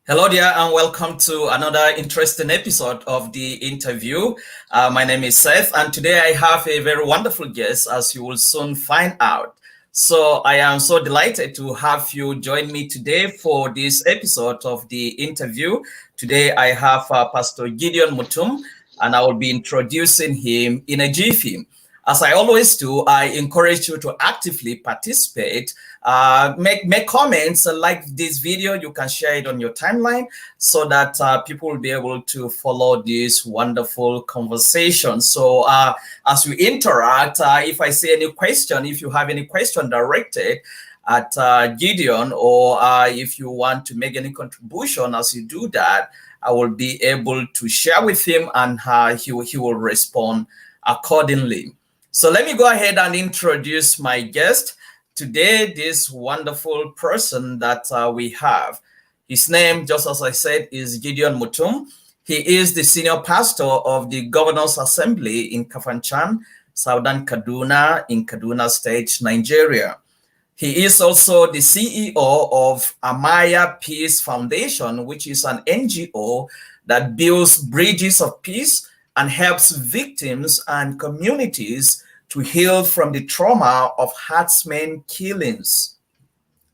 Hello there, and welcome to another interesting episode of the interview. My name is Seth, and today I have a very wonderful guest, as you will soon find out. So I am so delighted to have you join me today for this episode of the interview. Today I have Pastor Gideon Mutum, and I will be introducing him in a jiffy. As I always do, I encourage you to actively participate. Make comments, like this video. You can share it on your timeline so that people will be able to follow this wonderful conversation. So as we interact, if I see any question, if you have any question directed at Gideon, or if you want to make any contribution as you do that, I will be able to share with him, and he will respond accordingly. So let me go ahead and introduce my guest today, this wonderful person that we have. His name, just as I said, is Gideon Mutum. He is the senior pastor of the Governor's Assembly in Kafanchan, Southern Kaduna, in Kaduna State, Nigeria. He is also the CEO of Amaya Peace Foundation, which is an NGO that builds bridges of peace and helps victims and communities to heal from the trauma of herdsmen killings.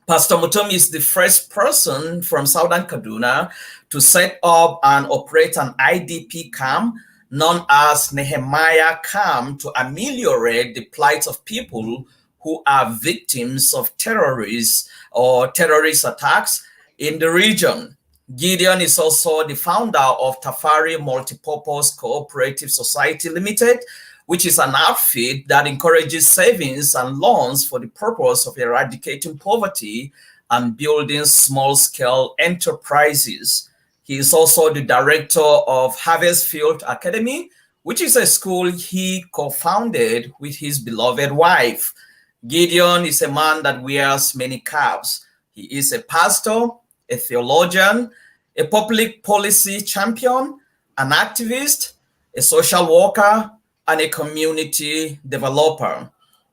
Pastor Mutum is the first person from Southern Kaduna to set up and operate an IDP camp known as Nehemiah Camp to ameliorate the plight of people who are victims of terrorist attacks in the region. Gideon is also the founder of Tafari Multipurpose Cooperative Society Limited, which is an outfit that encourages savings and loans for the purpose of eradicating poverty and building small-scale enterprises. He is also the director of Harvest Field Academy, which is a school he co-founded with his beloved wife. Gideon is a man that wears many caps. He is a pastor, a theologian, a public policy champion, an activist, a social worker, and a community developer.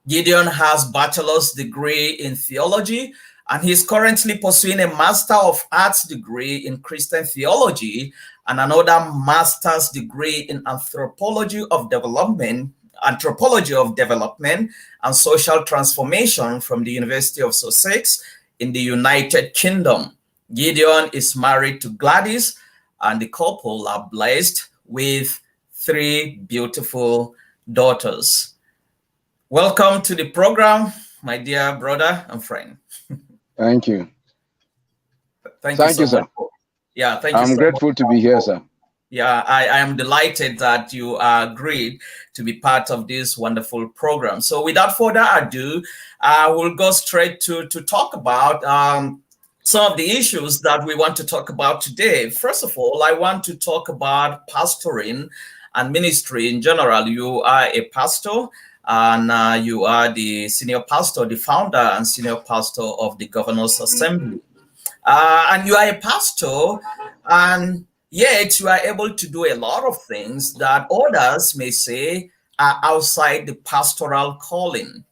Gideon has a bachelor's degree in theology, and he's currently pursuing a Master of Arts degree in Christian theology and another master's degree in anthropology of development and social transformation from the University of Sussex in the United Kingdom. Gideon is married to Gladys, and the couple are blessed with 3 beautiful daughters. Welcome to the program, my dear brother and friend. Thank you. Thank you so sir. much. Yeah, thank you. I'm grateful to be here, sir. Yeah, I am delighted that you agreed to be part of this wonderful program. So without further ado, we'll go straight to talk about some of the issues that we want to talk about today. First of all, I want to talk about pastoring and ministry in general. You are a pastor, and you are the senior pastor, the founder and senior pastor of the Governor's Assembly. And you are a pastor, and yet you are able to do a lot of things that others may say are outside the pastoral calling.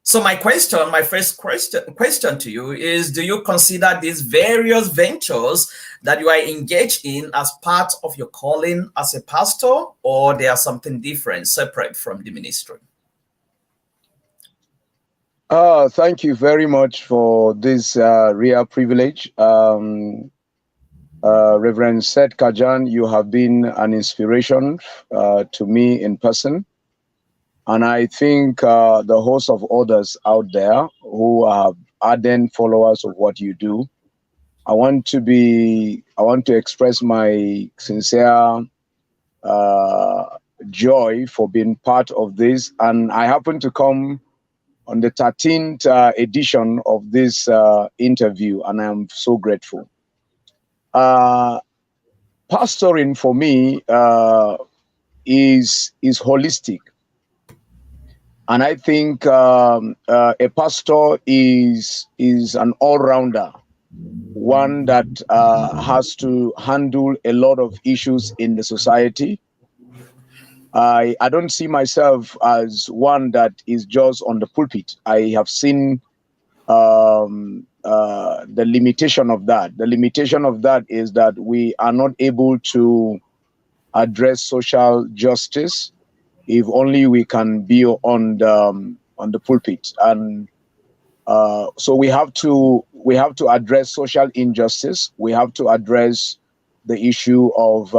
So my first question to you is, do you consider these various ventures that you are engaged in as part of your calling as a pastor, or they are something different, separate from the ministry? Thank you very much for this rare privilege. Reverend Seth Kajan, you have been an inspiration to me in person. And I think the host of others out there who are ardent followers of what you do, I want to express my sincere joy for being part of this. And I happen to come on the 13th edition of this interview, and I'm so grateful. Pastoring for me is holistic. And I think a pastor is an all-rounder, one that has to handle a lot of issues in the society. I don't see myself as one that is just on the pulpit. I have seen the limitation of that. The limitation of that is that we are not able to address social justice if only we can be on the pulpit. And so we have to address social injustice. We have to address the issue of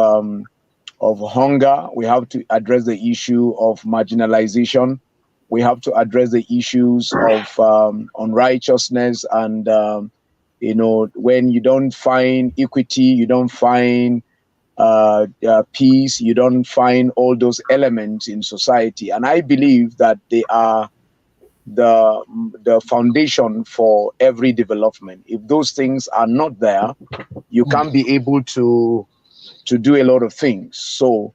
hunger. We have to address the issue of marginalization. We have to address the issues of unrighteousness, and when you don't find equity, you don't find peace, you don't find all those elements in society. And I believe that they are the foundation for every development. If those things are not there, you can't be able to do a lot of things. So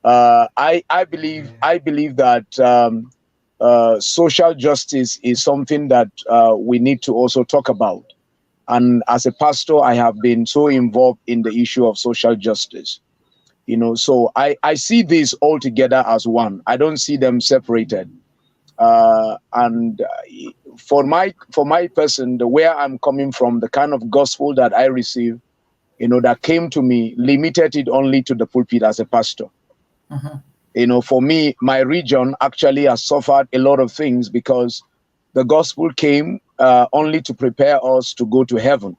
I believe that social justice is something that we need to also talk about. And as a pastor, I have been so involved in the issue of social justice. So I see these all together as one. I don't see them separated. And for my person, the where I'm coming from, the kind of gospel that I received, that came to me, limited it only to the pulpit as a pastor. For me, my region actually has suffered a lot of things because the gospel came only to prepare us to go to heaven.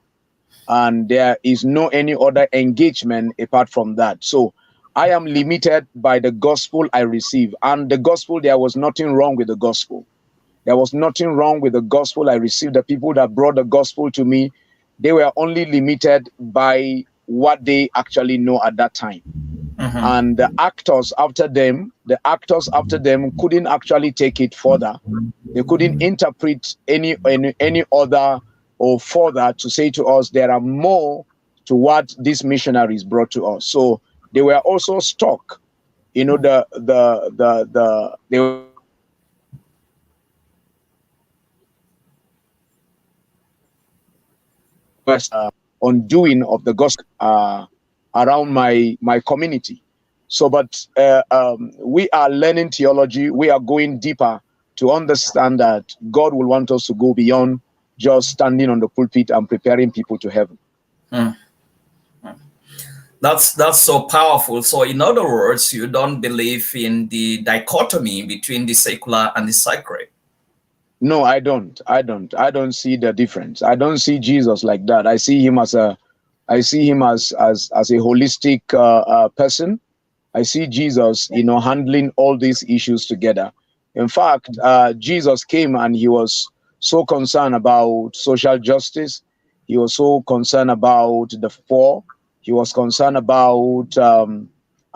And there is no any other engagement apart from that. So I am limited by the gospel I receive. And the gospel, there was nothing wrong with the gospel. There was nothing wrong with the gospel I received. The people that brought the gospel to me, they were only limited by what they actually know at that time. And the actors after them couldn't actually take it further. They couldn't interpret any other or further to say to us there are more to what these missionaries brought to us. So they were also stuck. They undoing of the gospel around my community. So, but we are learning theology. We are going deeper to understand that God will want us to go beyond just standing on the pulpit and preparing people to heaven. That's so powerful. So, in other words, you don't believe in the dichotomy between the secular and the sacred. No, I don't. I don't see the difference. I don't see Jesus like that. I see him as a holistic person. I see Jesus, handling all these issues together. In fact, Jesus came and he was so concerned about social justice. He was so concerned about the poor. He was concerned about,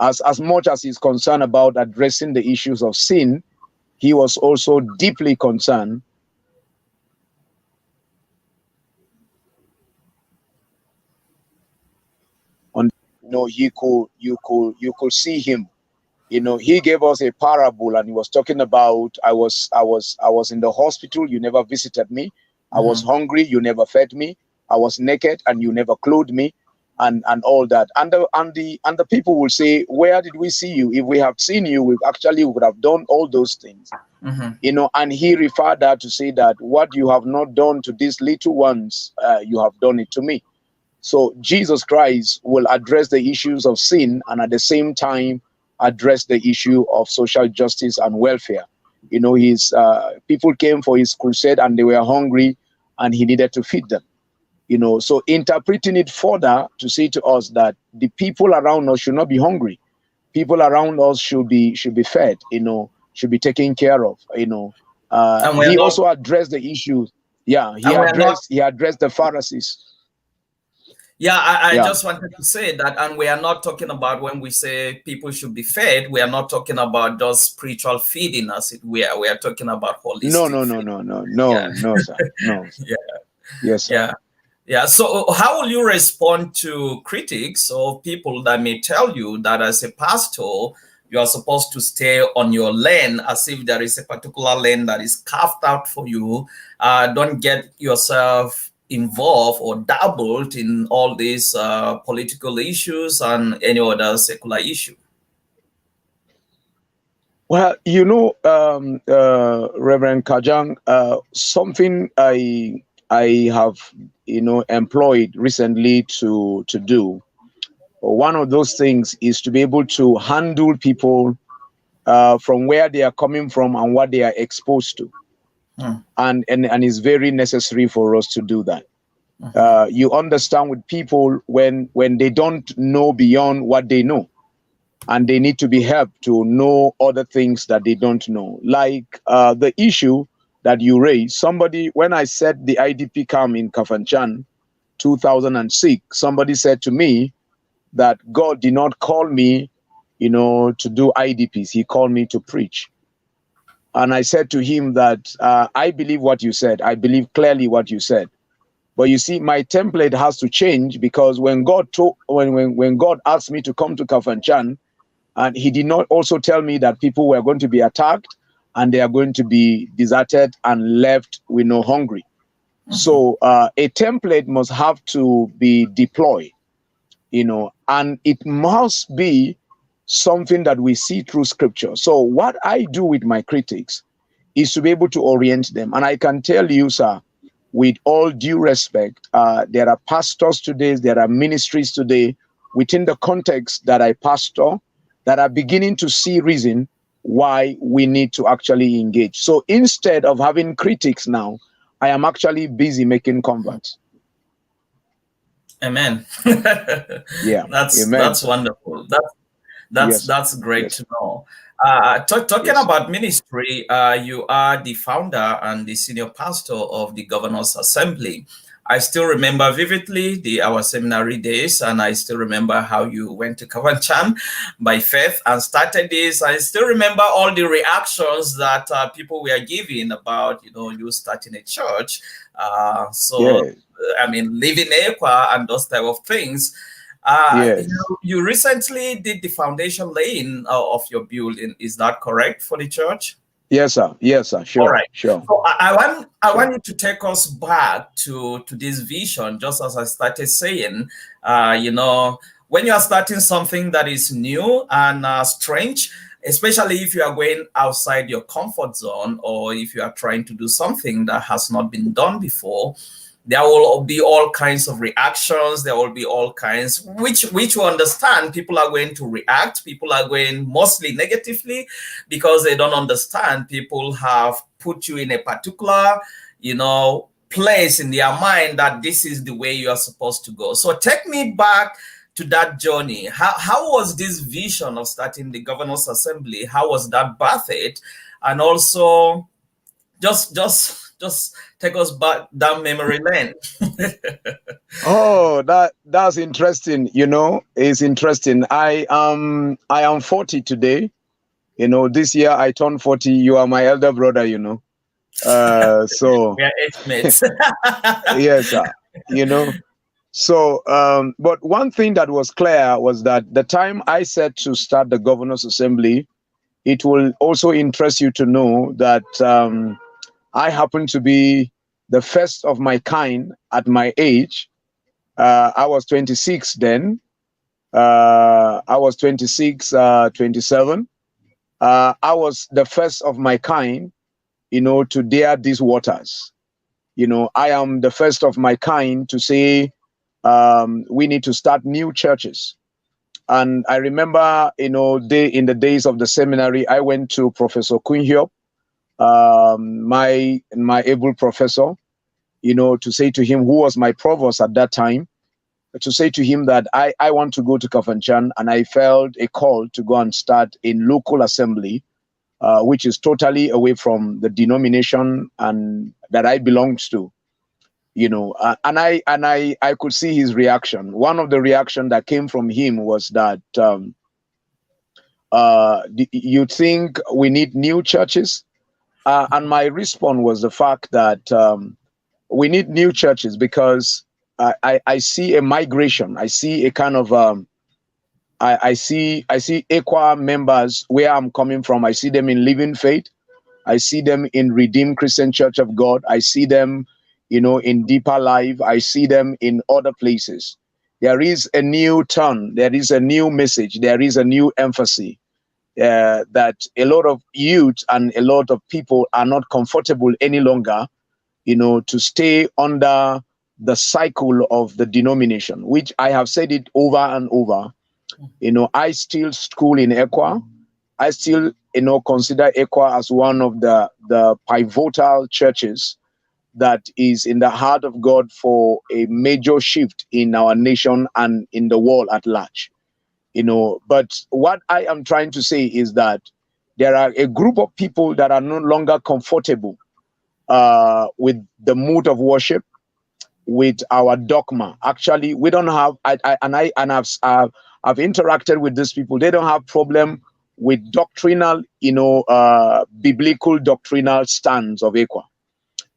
as much as he's concerned about addressing the issues of sin, he was also deeply concerned on, you could see him. He gave us a parable, and he was talking about, I was in the hospital, you never visited me. I was hungry, you never fed me. I was naked and you never clothed me, and all that. And the people will say, where did we see you? If we have seen you, we would have done all those things. And he referred that to say that what you have not done to these little ones, you have done it to me. So Jesus Christ will address the issues of sin and at the same time address the issue of social justice and welfare. His people came for his crusade and they were hungry and he needed to feed them. So interpreting it further to say to us that the people around us should not be hungry. People around us should be fed, should be taken care of. He also addressed the issues. Yeah, he addressed the Pharisees. Yeah, I just wanted to say that, and we are not talking about, when we say people should be fed, we are not talking about just spiritual feeding as it were. We are talking about holistic. No, sir. No. Yeah. Yes, sir. Yeah. So how will you respond to critics or people that may tell you that as a pastor, you are supposed to stay on your lane, as if there is a particular lane that is carved out for you? Don't get yourself involved or dabbled in all these political issues and any other secular issue. Well, Reverend Kajang, something I have, employed recently to do. One of those things is to be able to handle people from where they are coming from and what they are exposed to, and it's very necessary for us to do that. You understand with people when they don't know beyond what they know, and they need to be helped to know other things that they don't know. Like the issue that you raised, somebody, when I said the IDP camp in Kafanchan 2006, somebody said to me that God did not call me, to do IDPs. He called me to preach. And I said to him that I believe what you said. I believe clearly what you said. But you see, my template has to change, because when God asked me to come to Kafanchan, and he did not also tell me that people were going to be attacked and they are going to be deserted and left with no hungry. So a template must have to be deployed, and it must be something that we see through scripture. So what I do with my critics is to be able to orient them. And I can tell you, sir, with all due respect, there are pastors today, there are ministries today within the context that I pastor that are beginning to see reason why we need to actually engage. So instead of having critics now, I am actually busy making converts. Amen. Yeah. That's Amen. that's wonderful. That's great to know. Talking about ministry, you are the founder and the senior pastor of the Governors Assembly. I still remember vividly our seminary days, and I still remember how you went to Kafanchan by faith and started this. I still remember all the reactions that people were giving about, you starting a church. I mean, living Equa and those type of things. You recently did the foundation laying of your building. Is that correct for the church? Yes, sir. Yes, sir. Sure. All right. Sure. So I want you to take us back to this vision, just as I started saying. When you are starting something that is new and strange, especially if you are going outside your comfort zone, or if you are trying to do something that has not been done before, there will be all kinds of reactions. There will be all kinds, which you understand. People are going to react. People are going mostly negatively because they don't understand. People have put you in a particular, place in their mind that this is the way you are supposed to go. So take me back to that journey. How was this vision of starting the Governors Assembly? How was that birthed? And also, just take us back down memory lane. Oh, that's interesting. It's interesting. I am 40 today. This year I turned 40. You are my elder brother. So we are age mates. yes, So, but one thing that was clear was that the time I said to start the Governors Assembly, it will also interest you to know that I happen to be the first of my kind at my age. I was 26 then. I was 26, 27. I was the first of my kind, to dare these waters. I am the first of my kind to say we need to start new churches. And I remember, in the days of the seminary, I went to Professor Kunhyop, my able professor, to say to him, who was my provost at that time, to say to him that I want to go to Kafanchan, and I felt a call to go and start a local assembly, which is totally away from the denomination and that I belonged to. And I could see his reaction. One of the reaction that came from him was that you think we need new churches? And my response was the fact that we need new churches because I see a migration. I see a kind of I see Equa members where I'm coming from. I see them in Living Faith. I see them in Redeemed Christian Church of God. I see them, in Deeper Life. I see them in other places. There is a new turn. There is a new message. There is a new emphasis that a lot of youth and a lot of people are not comfortable any longer to stay under the cycle of the denomination, which I have said it over and over. I still school in Equa. I still, consider Equa as one of the pivotal churches that is in the heart of God for a major shift in our nation and in the world at large. But what I am trying to say is that there are a group of people that are no longer comfortable with the mood of worship, with our dogma. Actually, we don't have. I've interacted with these people. They don't have problem with doctrinal, biblical doctrinal stands of Equa.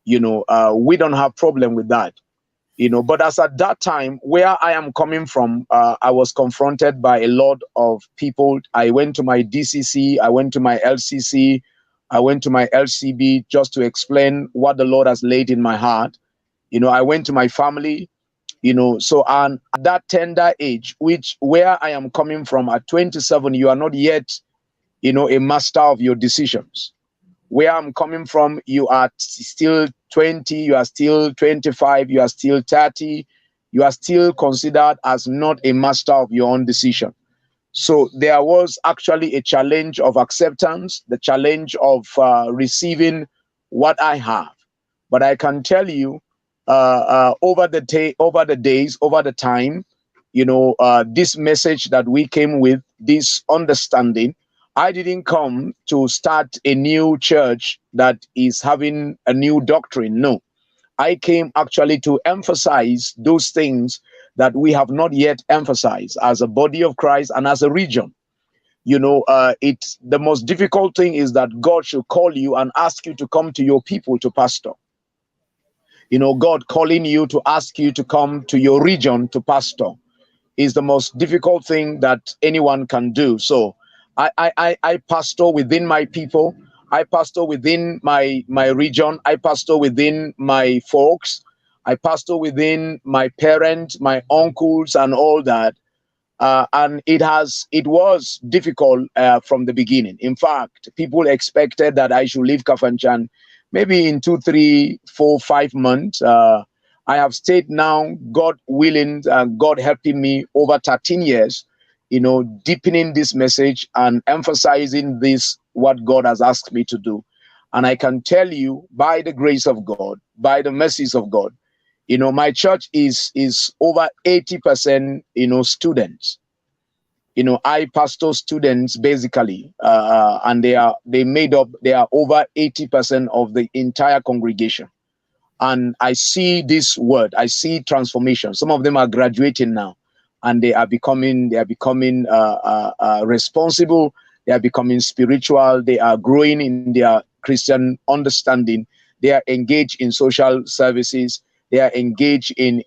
We don't have problem with that. But as at that time, where I am coming from, I was confronted by a lot of people. I went to my DCC, I went to my LCC, I went to my LCB just to explain what the Lord has laid in my heart. I went to my family, so and at that tender age, where I am coming from at 27, you are not yet, a master of your decisions. Where I'm coming from, you are still 20, you are still 25, you are still 30, you are still considered as not a master of your own decision. So there was actually a challenge of acceptance, the challenge of receiving what I have. But I can tell you, over the days, over the time, this message that we came with, this understanding, I didn't come to start a new church that is having a new doctrine. No, I came actually to emphasize those things that we have not yet emphasized as a body of Christ and as a region. It's the most difficult thing is that God should call you and ask you to come to your people to pastor. God calling you to ask you to come to your region to pastor is the most difficult thing that anyone can do. So I pastor within my people. I pastor within my region. I pastor within my folks. I pastor within my parents, my uncles, and all that. And it was difficult from the beginning. In fact, people expected that I should leave Kafanchan maybe in 2, 3, 4, 5 months. I have stayed now, God willing, God helping me over 13 years, deepening this message and emphasizing this, what God has asked me to do. And I can tell you, by the grace of God, by the mercies of God, my church is over 80%, students. I pastor students basically, and they are over 80% of the entire congregation. And I see this word, I see transformation. Some of them are graduating now, and they are becoming responsible. They are becoming spiritual. They are growing in their Christian understanding. They are engaged in social services. They are engaged in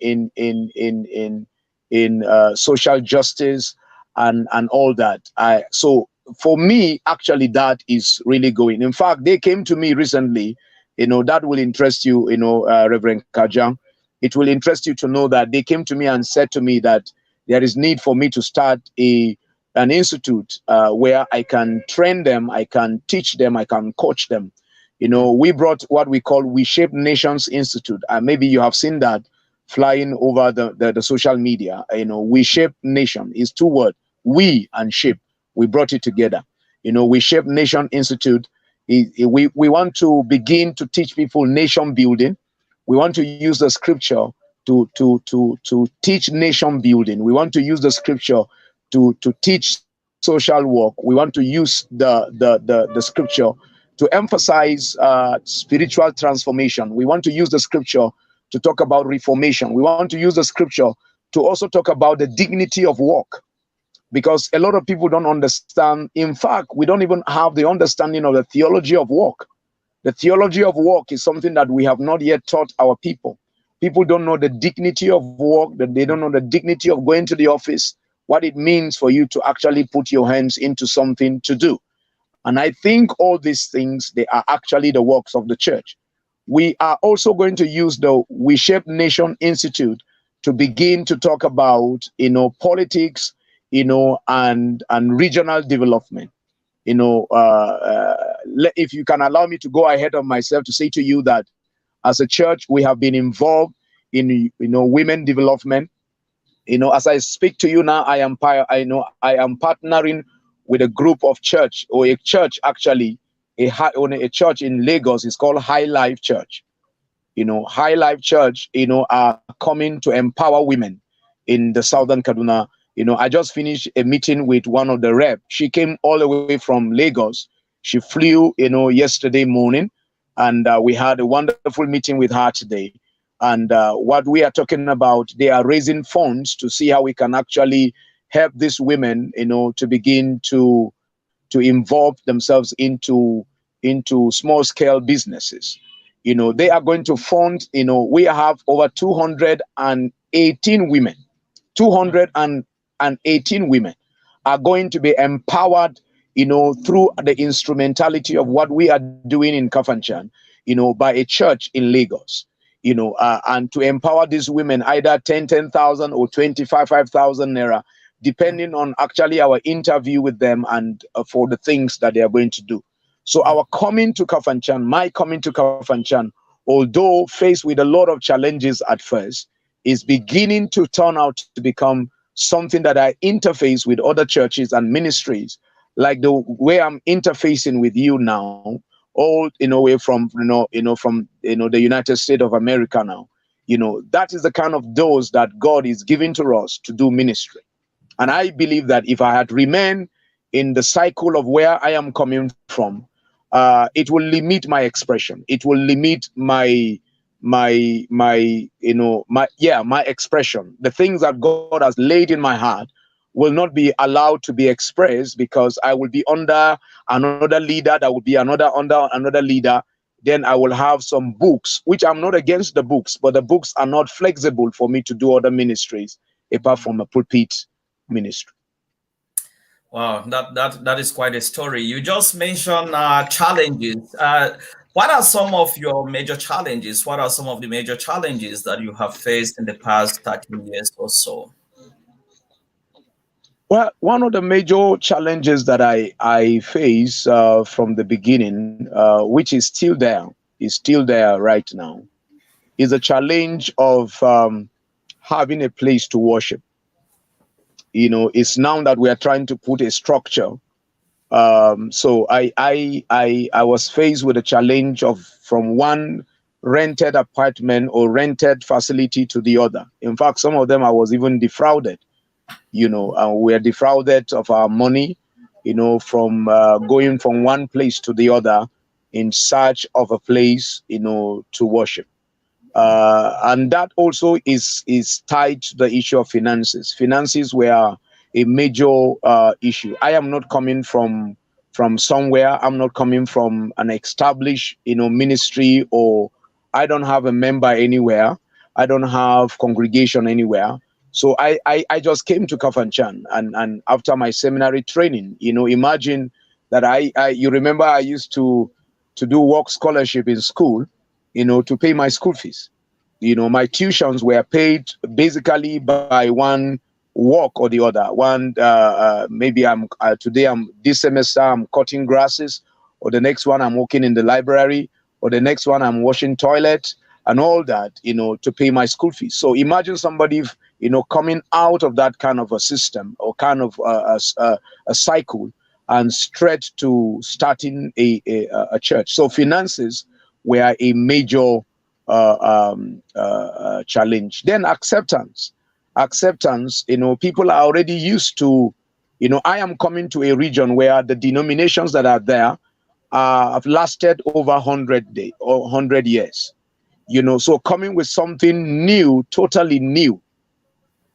social justice and all that. So for me, actually, that is really going. In fact, they came to me recently. That will interest you, Reverend Kajang. It will interest you to know that they came to me and said to me that there is need for me to start an institute where I can train them, I can teach them, I can coach them. We brought what we call We Shape Nations Institute. Maybe you have seen that flying over the social media. We Shape Nation is 2 words, we and shape. We brought it together. We Shape Nation Institute. We want to begin to teach people nation building. We want to use the scripture to teach nation building. We want to use the scripture to teach social work. We want to use the scripture to emphasize spiritual transformation. We want to use the scripture to talk about reformation. We want to use the scripture to also talk about the dignity of work, because a lot of people don't understand. In fact, we don't even have the understanding of the theology of work. The theology of work is something that we have not yet taught our people. People don't know the dignity of work, that they don't know the dignity of going to the office, what it means for you to actually put your hands into something to do. And I think all these things, they are actually the works of the church. We are also going to use the We Shape Nation Institute to begin to talk about, politics, and regional development. If you can allow me to go ahead of myself to say to you that As a church, we have been involved in women development. As I speak to you now, I am partnering with a group of church, or a church actually, a church in Lagos. It's called High Life Church. High Life Church, are coming to empower women in the Southern Kaduna. I just finished a meeting with one of the rep. She came all the way from Lagos. She flew, yesterday morning, and we had a wonderful meeting with her today. And what we are talking about, they are raising funds to see how we can actually help these women, to begin to involve themselves into small scale businesses. They are going to fund. We have over 218 women. 218 women are going to be empowered, through the instrumentality of what we are doing in Kafanchan, by a church in Lagos. And to empower these women, either 10,000 or 25,000 naira, depending on actually our interview with them and for the things that they are going to do. So our coming to Kafanchan, my coming to Kafanchan, although faced with a lot of challenges at first, is beginning to turn out to become something that I interface with other churches and ministries, like the way I'm interfacing with you now, all way from from the United States of America now. That is the kind of doors that God is giving to us to do ministry. And I believe that if I had remained in the cycle of where I am coming from, it will limit my expression. It will limit my expression. The things that God has laid in my heart will not be allowed to be expressed, because I will be under another leader, that will be under another leader. Then I will have some books, which I'm not against the books, but the books are not flexible for me to do other ministries apart from a pulpit ministry. Wow, that is quite a story. You just mentioned challenges. What are some of your major challenges? What are some of the major challenges that you have faced in the past 13 years or so? Well, one of the major challenges that I face from the beginning, which is still there right now, is a challenge of having a place to worship. It's now that we are trying to put a structure. So I was faced with a challenge of from one rented apartment or rented facility to the other. In fact, some of them I was even defrauded. We are defrauded of our money, from going from one place to the other in search of a place, to worship. And that also is tied to the issue of finances. Finances were a major issue. I am not coming from somewhere. I'm not coming from an established, ministry, or I don't have a member anywhere. I don't have congregation anywhere. So I just came to Kafanchan, and after my seminary training, imagine that you remember I used to do work scholarship in school, to pay my school fees. My tuitions were paid basically by one work or the other. One, maybe today this semester I'm cutting grasses, or the next one I'm working in the library, or the next one I'm washing toilets and all that, to pay my school fees. So imagine somebody, coming out of that kind of a system, or kind of a cycle, and straight to starting a church. So finances were a major challenge. Then acceptance. People are already used to, I am coming to a region where the denominations that are there have lasted over 100 days or 100 years. So coming with something new, totally new.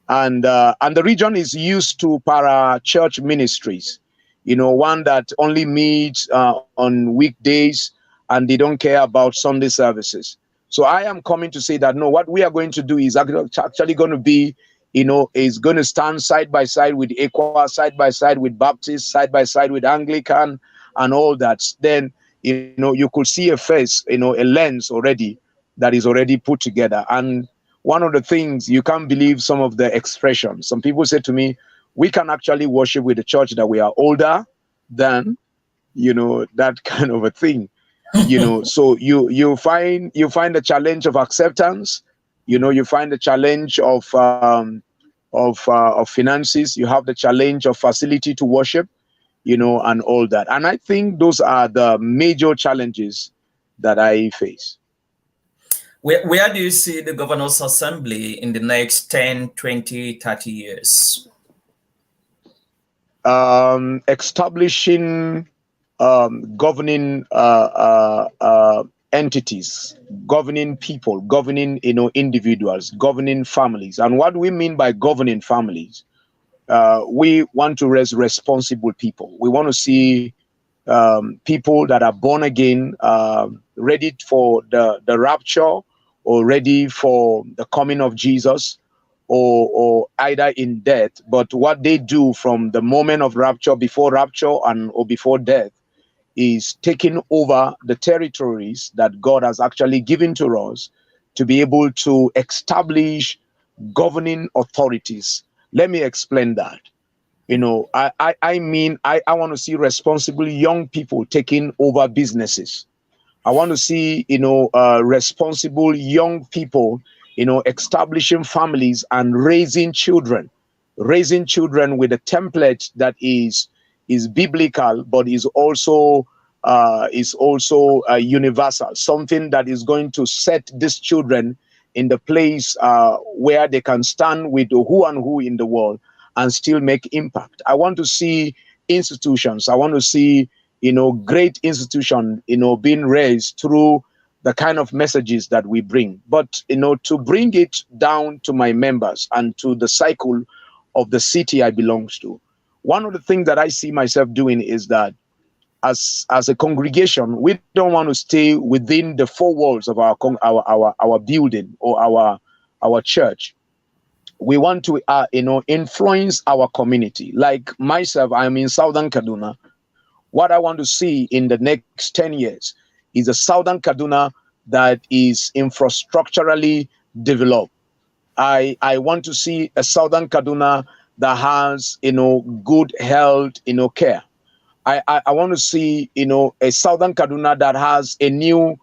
And the region is used to para church ministries, one that only meets on weekdays, and they don't care about Sunday services. So I am coming to say that no, what we are going to do is actually going to be, is going to stand side by side with ECWA, side by side with Baptist, side by side with Anglican, and all that. Then you could see a face, a lens already that is already put together. And one of the things, you can't believe some of the expressions. Some people say to me, we can actually worship with the church that we are older than, that kind of a thing. So you find the challenge of acceptance. You find the challenge of finances. You have the challenge of facility to worship, and all that. And I think those are the major challenges that I face. Where do you see the Governors Assembly in the next 10, 20, 30 years? Establishing governing entities, governing people, governing individuals, governing families. And what we mean by governing families, we want to raise responsible people. We want to see people that are born again, ready for the rapture, or ready for the coming of Jesus, or either in death. But what they do from the moment of rapture, before rapture, and or before death, is taking over the territories that God has actually given to us to be able to establish governing authorities. Let me explain that. I want to see responsible young people taking over businesses. I want to see, responsible young people, establishing families and raising children with a template that is biblical, but is also universal. Something that is going to set these children in the place where they can stand with who and who in the world and still make impact. I want to see institutions. I want to see great institution, being raised through the kind of messages that we bring. But, to bring it down to my members and to the cycle of the city I belongs to, one of the things that I see myself doing is that as a congregation, we don't want to stay within the four walls of our building or our church. We want to influence our community. Like myself, I'm in Southern Kaduna. What I want to see in the next 10 years is a Southern Kaduna that is infrastructurally developed. I want to see a Southern Kaduna that has, good health, care. I want to see, a Southern Kaduna that has a new,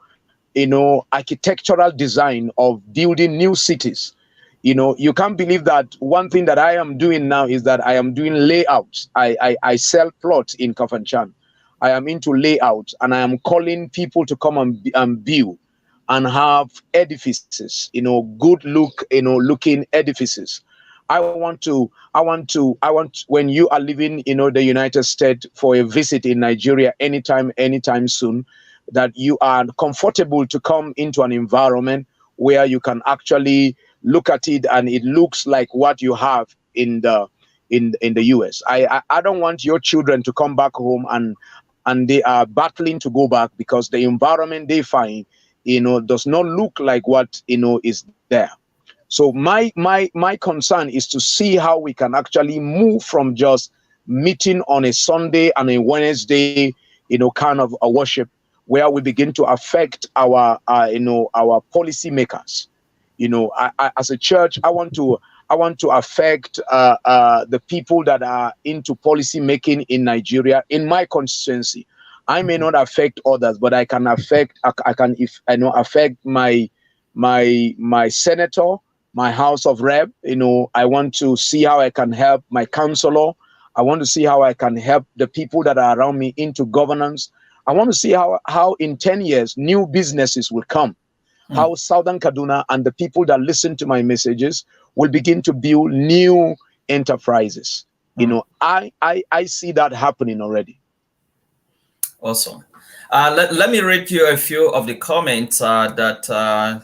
architectural design of building new cities. You can't believe that one thing that I am doing now is that I am doing layouts. I sell plots in Kafanchan. I am into layouts, and I am calling people to come and build and have edifices, looking edifices. When you are living, the United States for a visit in Nigeria anytime soon, that you are comfortable to come into an environment where you can actually look at it and it looks like what you have in the US. I don't want your children to come back home and they are battling to go back because the environment they find, does not look like what is there. So my concern is to see how we can actually move from just meeting on a Sunday and a Wednesday, kind of a worship, where we begin to affect our policymakers. As a church, I want to affect the people that are into policy making in Nigeria, in my constituency. I may not affect others, but I can affect. I can, if I know, affect my senator, my House of Rep. I want to see how I can help my councillor. I want to see how I can help the people that are around me into governance. I want to see how in 10 years new businesses will come. How Southern Kaduna and the people that listen to my messages will begin to build new enterprises. I see that happening already. Awesome. Let me read you a few of the comments that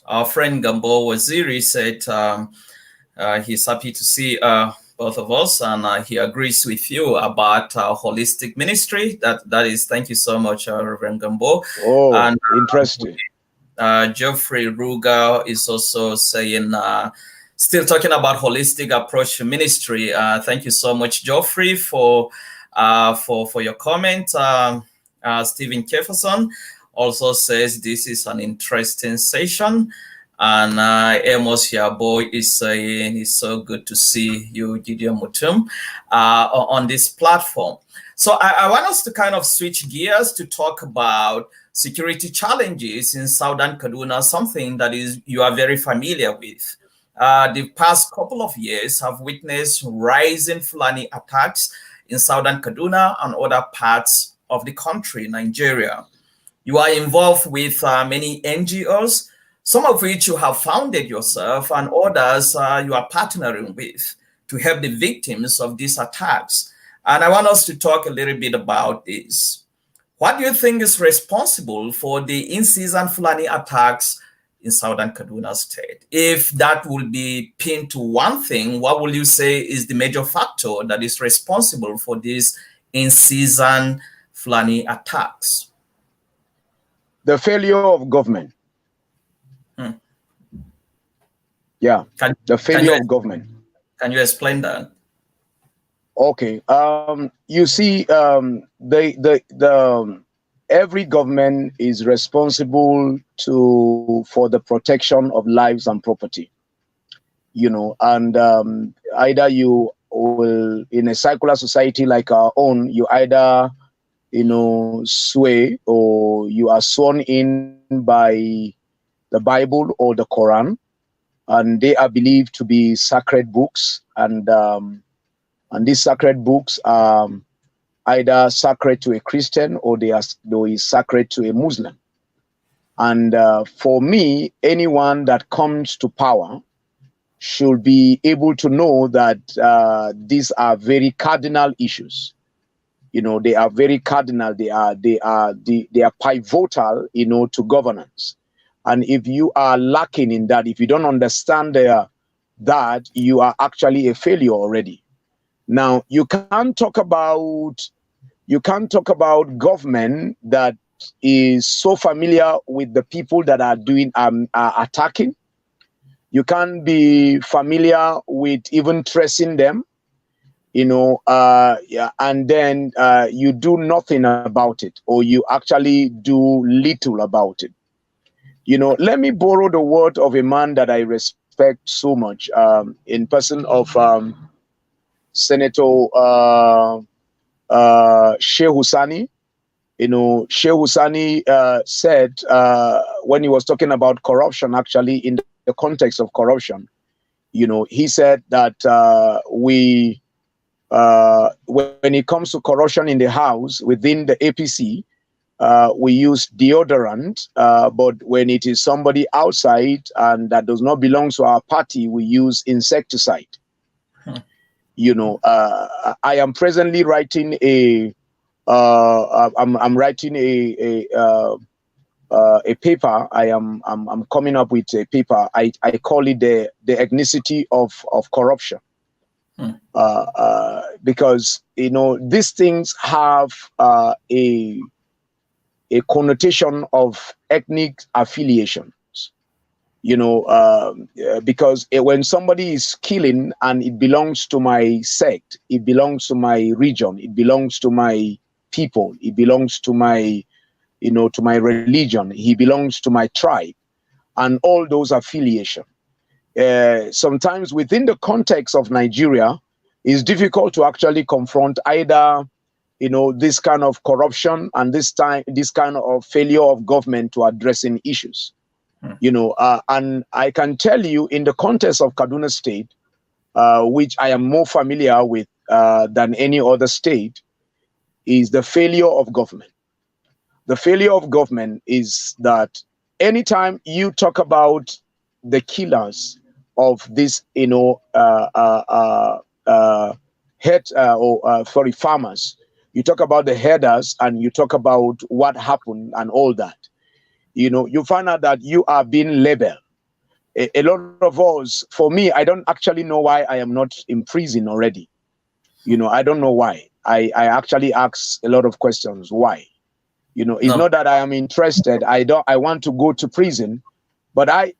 our friend Gambo Waziri said. He's happy to see both of us, and he agrees with you about holistic ministry. That is, thank you so much, Reverend Gambo. Oh, and interesting. Geoffrey Ruga is also saying, still talking about holistic approach to ministry. Thank you so much, Geoffrey, for your comment. Stephen Jefferson also says this is an interesting session. And Amos Yabo is saying it's so good to see you, Gideon Mutum, on this platform. So I want us to kind of switch gears to talk about security challenges in southern Kaduna, something that is you are very familiar with. The past couple of years have witnessed rising Fulani attacks in southern Kaduna and other parts of the country, Nigeria. You are involved with many NGOs, some of which you have founded yourself, and others you are partnering with to help the victims of these attacks. And I want us to talk a little bit about this. What do you think is responsible for the in-season Fulani attacks in southern Kaduna State? If that will be pinned to one thing, what will you say is the major factor that is responsible for these in-season Fulani attacks? The failure of government. Yeah, the failure of government. Can you explain that? Okay. You see, every government is responsible for the protection of lives and property. And either you will, in a secular society like our own, you either sway, or you are sworn in by the Bible or the Quran, and they are believed to be sacred books, and these sacred books are either sacred to a Christian or they are sacred to a Muslim. And for me, anyone that comes to power should be able to know that these are very cardinal issues. They are very cardinal. They are pivotal, to governance. And if you are lacking in that, if you don't understand that, you are actually a failure already. Now, you can't talk about government that is so familiar with the people that are doing attacking. You can't be familiar with even tracing them, and then you do nothing about it, or you actually do little about it. Let me borrow the word of a man that I respect so much, in person of Senator Sheikh Husani. Sheikh Husani said, when he was talking about corruption, actually in the context of corruption, he said that when it comes to corruption in the house within the APC, we use deodorant, but when it is somebody outside and that does not belong to our party, we use insecticide. I am presently writing I'm writing a paper. I'm coming up with a paper. I call it the ethnicity of corruption. Because these things have a connotation of ethnic affiliations. Because when somebody is killing and it belongs to my sect, it belongs to my region, it belongs to my people, it belongs to my to my religion, he belongs to my tribe, and all those affiliations. Sometimes within the context of Nigeria, it's difficult to actually confront either this kind of corruption and this kind of failure of government to addressing issues. And I can tell you, in the context of Kaduna State, which I am more familiar with than any other state, is the failure of government. The failure of government is that anytime you talk about the killers of this, farmers, you talk about the headers and you talk about what happened and all that. You find out that you are being labeled. A lot of us, for me, I don't actually know why I am not in prison already. I don't know why. I actually ask a lot of questions. Why? It's not that I am interested. I want to go to prison, but I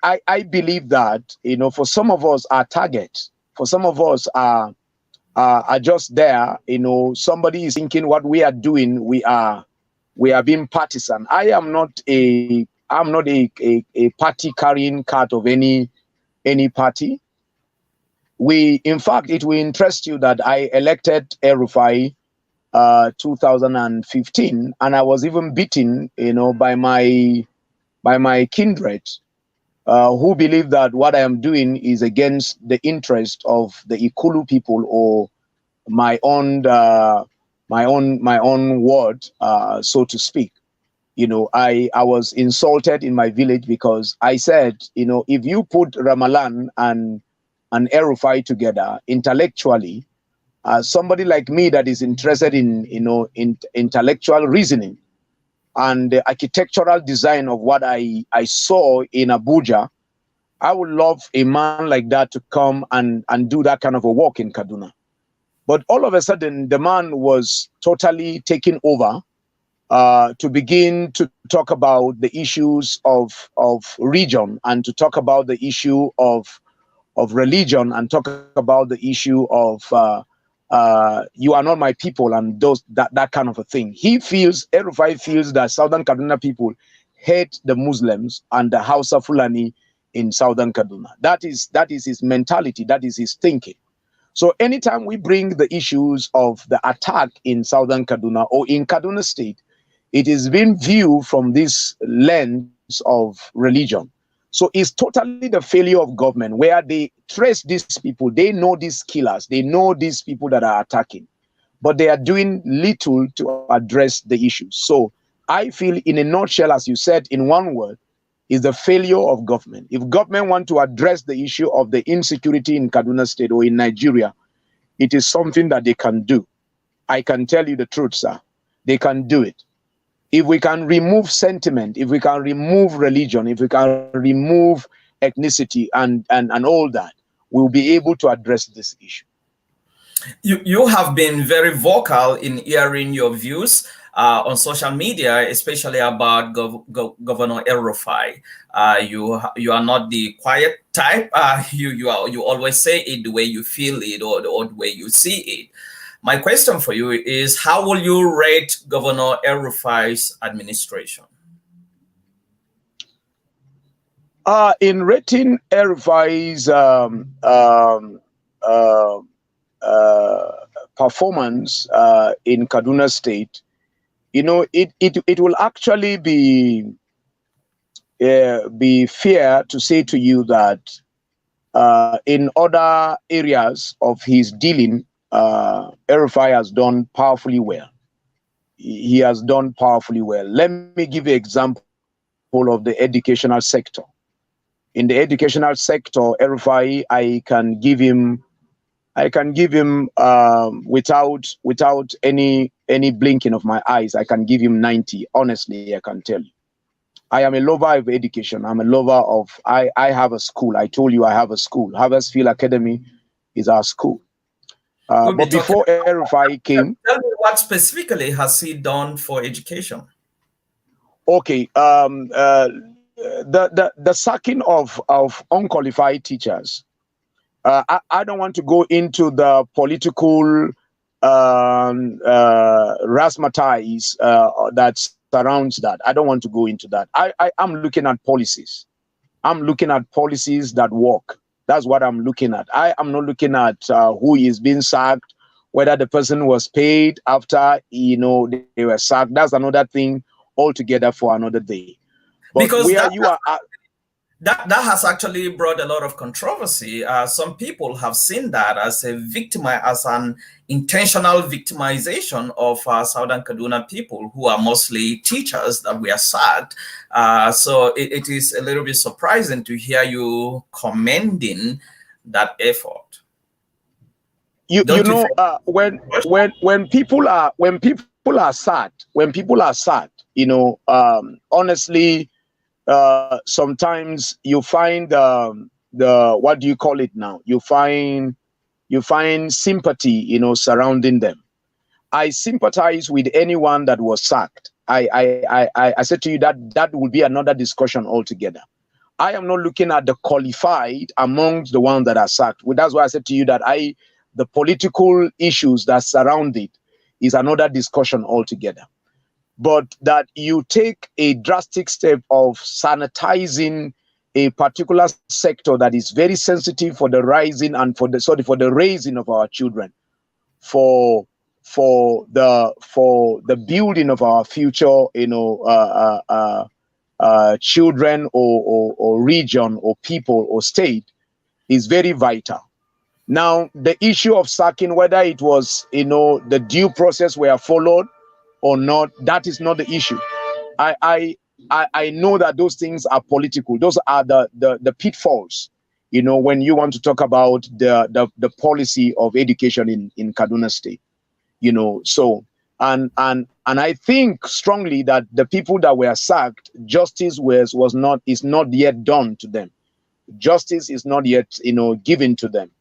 believe that, for some of us are targets. For some of us are just there. Somebody is thinking what we are doing. We are being partisan. I'm not a party carrying card of any party. In fact, it will interest you that I elected El Rufai 2015, and I was even beaten, by my kindred, who believe that what I am doing is against the interest of the Ikulu people, or my own my own word, so to speak. I was insulted in my village because I said, if you put Ramalan and Erufai together intellectually, somebody like me that is interested in intellectual reasoning and the architectural design of what I saw in Abuja, I would love a man like that to come and do that kind of a work in Kaduna. But all of a sudden, the man was totally taken over, to begin to talk about the issues of region, and to talk about the issue of religion, and talk about the issue of you are not my people, and that kind of a thing. Erufai feels that Southern Kaduna people hate the Muslims and the Hausa Fulani in Southern Kaduna. That is his mentality. That is his thinking. So anytime we bring the issues of the attack in Southern Kaduna or in Kaduna State, it is being viewed from this lens of religion. So it's totally the failure of government, where they trace these people, they know these killers, they know these people that are attacking, but they are doing little to address the issues. So I feel, in a nutshell, as you said, in one word, is the failure of government. If government want to address the issue of the insecurity in Kaduna State or in Nigeria, it is something that they can do. I can tell you the truth, sir. They can do it. If we can remove sentiment, if we can remove religion, if we can remove ethnicity and all that, we'll be able to address this issue. You have been very vocal in airing your views on social media, especially about Governor El-Rufai. You are not the quiet type. You always say it the way you feel it, or the way you see it. My question for you is, how will you rate Governor El-Rufai's administration? In rating El-Rufai's performance in Kaduna State, it will actually be fair to say to you that in other areas of his dealing, El-Rufai has done powerfully well. He has done powerfully well. Let me give you an example of the educational sector. In the educational sector, El-Rufai, I can give him without any blinking of my eyes, I can give him 90. Honestly, I can tell you. I am a lover of education. I'm a lover of, I have a school. I told you I have a school. Harvestfield Academy is our school. But before El-Rufai came... Tell me, what specifically has he done for education? Okay. The sacking of unqualified teachers. I don't want to go into the political razzmatazz that surrounds that. I don't want to go into that. I'm looking at policies. I'm looking at policies that work. That's what I'm looking at. I am not looking at who is being sacked, whether the person was paid after they were sacked. That's another thing altogether for another day. But because where that, you are at, that has actually brought a lot of controversy. Some people have seen that as as an intentional victimization of Southern Kaduna people, who are mostly teachers that were sacked. So it is a little bit surprising to hear you commending that effort. When people are sad, honestly, sometimes you find the what do you call it now? You find sympathy, surrounding them. I sympathize with anyone that was sacked. I said to you that will be another discussion altogether. I am not looking at the qualified amongst the ones that are sacked. Well, that's why I said to you that the political issues that surround it is another discussion altogether. But that you take a drastic step of sanitizing a particular sector that is very sensitive for the rising and for the raising of our children, for for the building of our future, children or region or people or state is very vital. Now, the issue of sacking, whether it was, the due process were followed or not, that is not the issue. I know that those things are political. Those are the pitfalls, when you want to talk about the policy of education in Kaduna State. So, and I think strongly that the people that were sacked, justice is not yet done to them. Justice is not yet, given to them.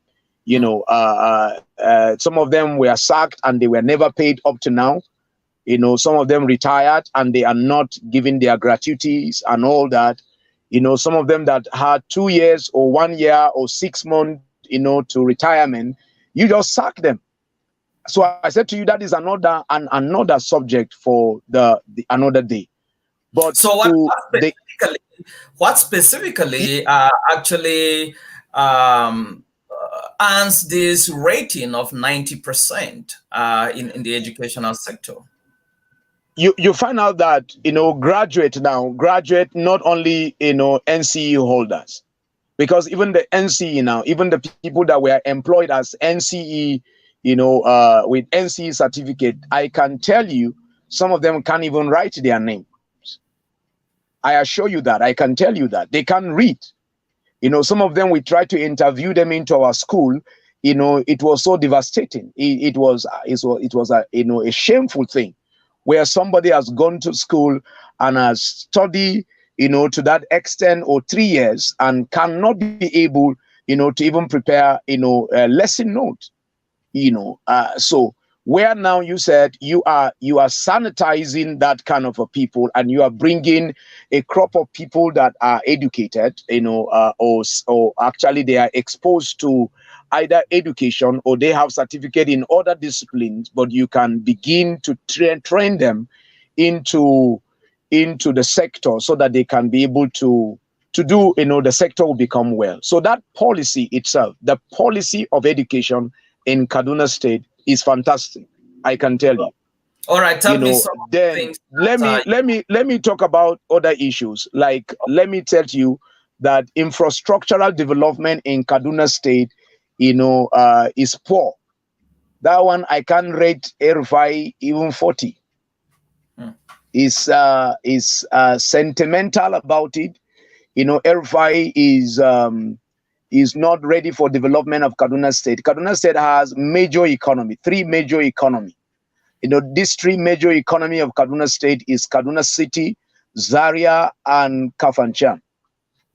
Some of them were sacked and they were never paid up to now. Some of them retired and they are not given their gratuities and all that. Some of them that had 2 years or 1 year or 6 months, to retirement, you just sack them. So I said to you, that is another subject for the another day. But so what specifically actually earns this rating of 90% in the educational sector? You find out that graduate not only NCE holders, because even the NCE now, even the people that were employed as NCE, with NCE certificate, I can tell you some of them can't even write their names. I assure you that. I can tell you that they can't read. Some of them, we tried to interview them into our school. It was so devastating. It was a shameful thing, where somebody has gone to school and has studied, to that extent, or 3 years, and cannot be able, to even prepare, a lesson note. So where now you said you are sanitizing that kind of a people, and you are bringing a crop of people that are educated, or actually they are exposed to either education or they have certificate in other disciplines, but you can begin to train them into the sector so that they can be able to do, the sector will become well. So that policy itself, the policy of education in Kaduna State, is fantastic. I can tell you. All right, tell me some then things. let me talk about other issues. Like, let me tell you that infrastructural development in Kaduna State, is poor. That one I can rate Erufai even 40. Is sentimental about it. Erufai is not ready for development of Kaduna State. Kaduna State has three major economy. These three major economy of Kaduna State is Kaduna City, Zaria, and Kafanchan.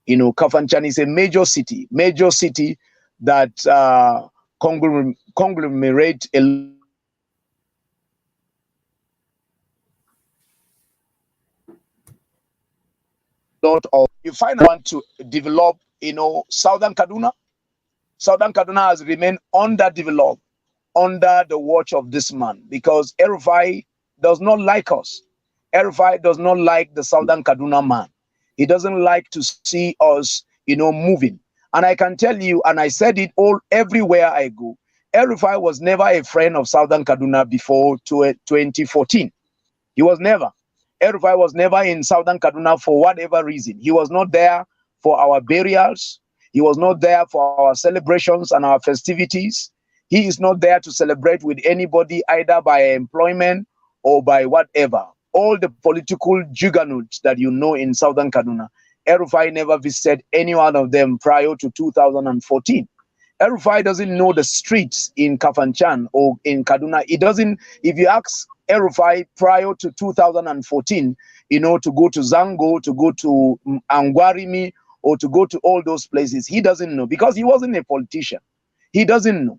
Kafanchan is a major city that conglomerate a lot of. You find out want to develop, Southern Kaduna. Southern Kaduna has remained underdeveloped under the watch of this man, because Erufai does not like us. Erufai does not like the Southern Kaduna man. He doesn't like to see us, moving. And I can tell you, and I said it everywhere I go, Erufai was never a friend of Southern Kaduna before 2014. He was never. Erufai was never in Southern Kaduna for whatever reason. He was not there for our burials. He was not there for our celebrations and our festivities. He is not there to celebrate with anybody, either by employment or by whatever. All the political juggernauts that you know in Southern Kaduna, Erufai never visited any one of them prior to 2014. Erufai doesn't know the streets in Kafanchan or in Kaduna. He doesn't. If you ask Erufai prior to 2014, to go to Zango, to go to Angwarimi, or to go to all those places, he doesn't know, because he wasn't a politician. He doesn't know.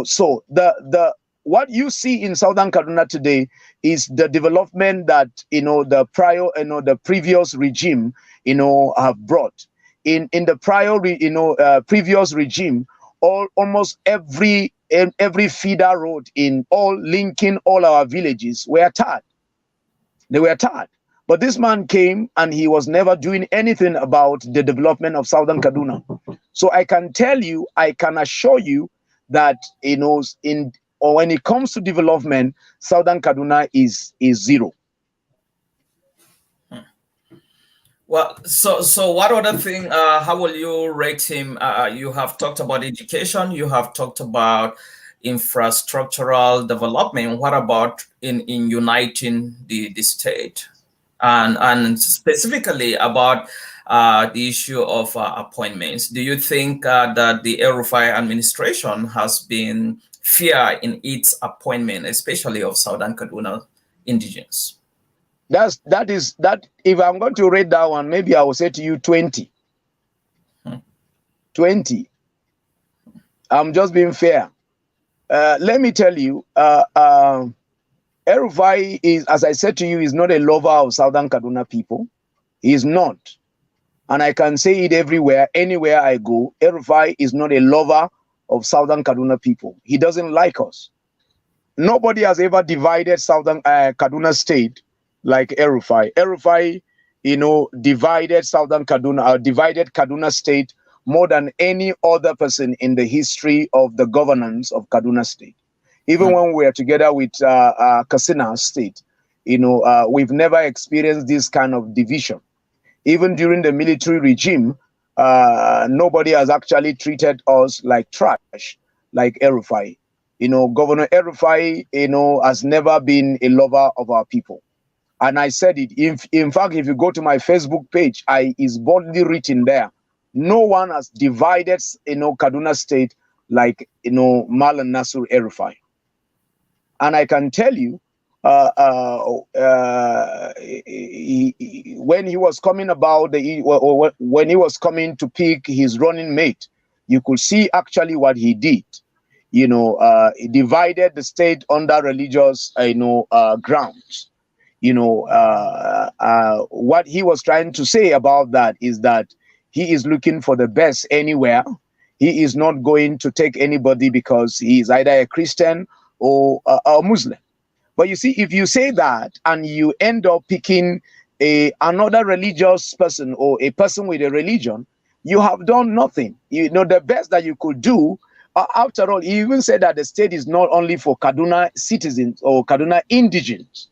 So the what you see in Southern Kaduna today is the development that the previous regime have brought. In the previous regime, almost every feeder road in linking all our villages were tarred. They were tarred. But this man came and he was never doing anything about the development of Southern Kaduna. So I can tell you, I can assure you that in or when it comes to development, Southern Kaduna is zero. Well, so what other thing? How will you rate him? You have talked about education. You have talked about infrastructural development. What about in uniting the state, and specifically about the issue of appointments? Do you think that the El-Rufai administration has been fair in its appointment, especially of Southern Kaduna indigenes? That if I'm going to rate that one, maybe I will say to you 20. 20. I'm just being fair. Let me tell you, El-Rufai is, as I said to you, is not a lover of Southern Kaduna people. He is not. And I can say it everywhere, anywhere I go. El-Rufai is not a lover of Southern Kaduna people. He doesn't like us. Nobody has ever divided Southern Kaduna state like El-Rufai. El-Rufai, divided Southern Kaduna, divided Kaduna state more than any other person in the history of the governance of Kaduna state. Even when we are together with Katsina state, we've never experienced this kind of division. Even during the military regime, nobody has actually treated us like trash, like El-Rufai. Governor El-Rufai, has never been a lover of our people. And I said it. In fact, if you go to my Facebook page, is boldly written there. No one has divided, Kaduna state like, Malan Nasur El-Rufai. And I can tell you, when he was coming when he was coming to pick his running mate, you could see actually what he did. He divided the state under religious, grounds. What he was trying to say about that is that he is looking for the best anywhere. He is not going to take anybody because he is either a Christian or a Muslim. But you see, if you say that and you end up picking another religious person or a person with a religion, you have done nothing. The best that you could do, after all, he even said that the state is not only for Kaduna citizens or Kaduna indigenes.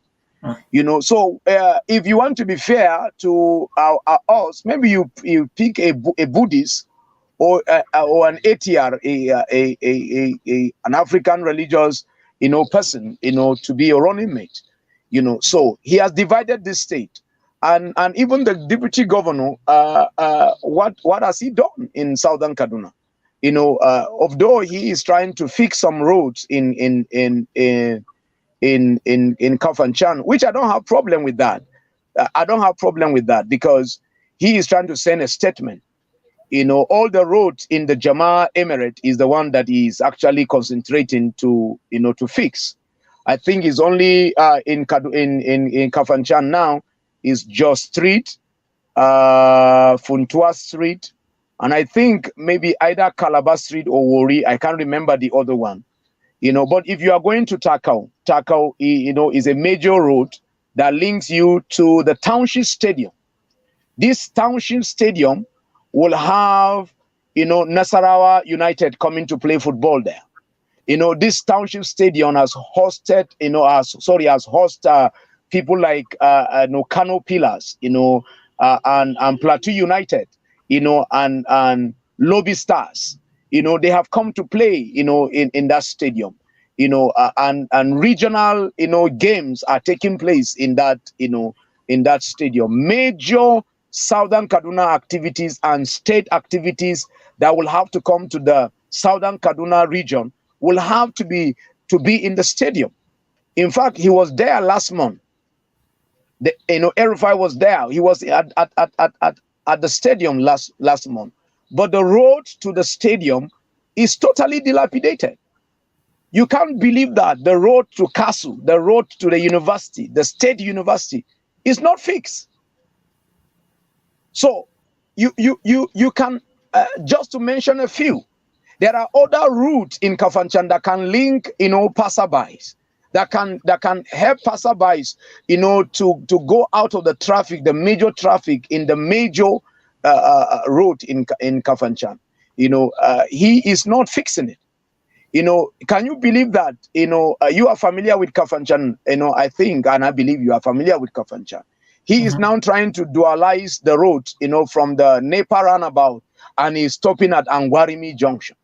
So if you want to be fair to us, maybe you pick a Buddhist or an ATR, an African religious, person, to be a running mate. So he has divided this state, and even the deputy governor, what has he done in Southern Kaduna? Although he is trying to fix some roads in Kafanchan, which I don't have problem with that. I don't have problem with that because he is trying to send a statement. All the roads in the Jama Emirate is the one that he is actually concentrating to fix. I think it's only in Kafanchan now is Jos Street, Funtua Street, and I think maybe either Calabar Street or Wori. I can't remember the other one. But if you are going to Takao, is a major road that links you to the township stadium. This township stadium will have, Nasarawa United coming to play football there. This township stadium has hosted, has hosted people like, Kano Pillars, and Plateau United, and Lobby Stars. They have come to play, in that stadium, and regional, games are taking place in that, in that stadium. Major Southern Kaduna activities and state activities that will have to come to the Southern Kaduna region will have to be in the stadium. In fact, he was there last month. El-Rufai was there. He was at the stadium last month. But the road to the stadium is totally dilapidated. You can't believe that the road to Castle, the road to the university, the state university, is not fixed. So you can, just to mention a few, there are other routes in Kafanchan that can link, passerbys, that can help passerbys, to go out of the traffic, the major traffic in the major road in Kafanchan. He is not fixing it. Can you believe that? You are familiar with Kafanchan, I think, and I believe you are familiar with Kafanchan. He is now trying to dualize the road, from the Nepa roundabout, and he's stopping at Angwarimi Junction.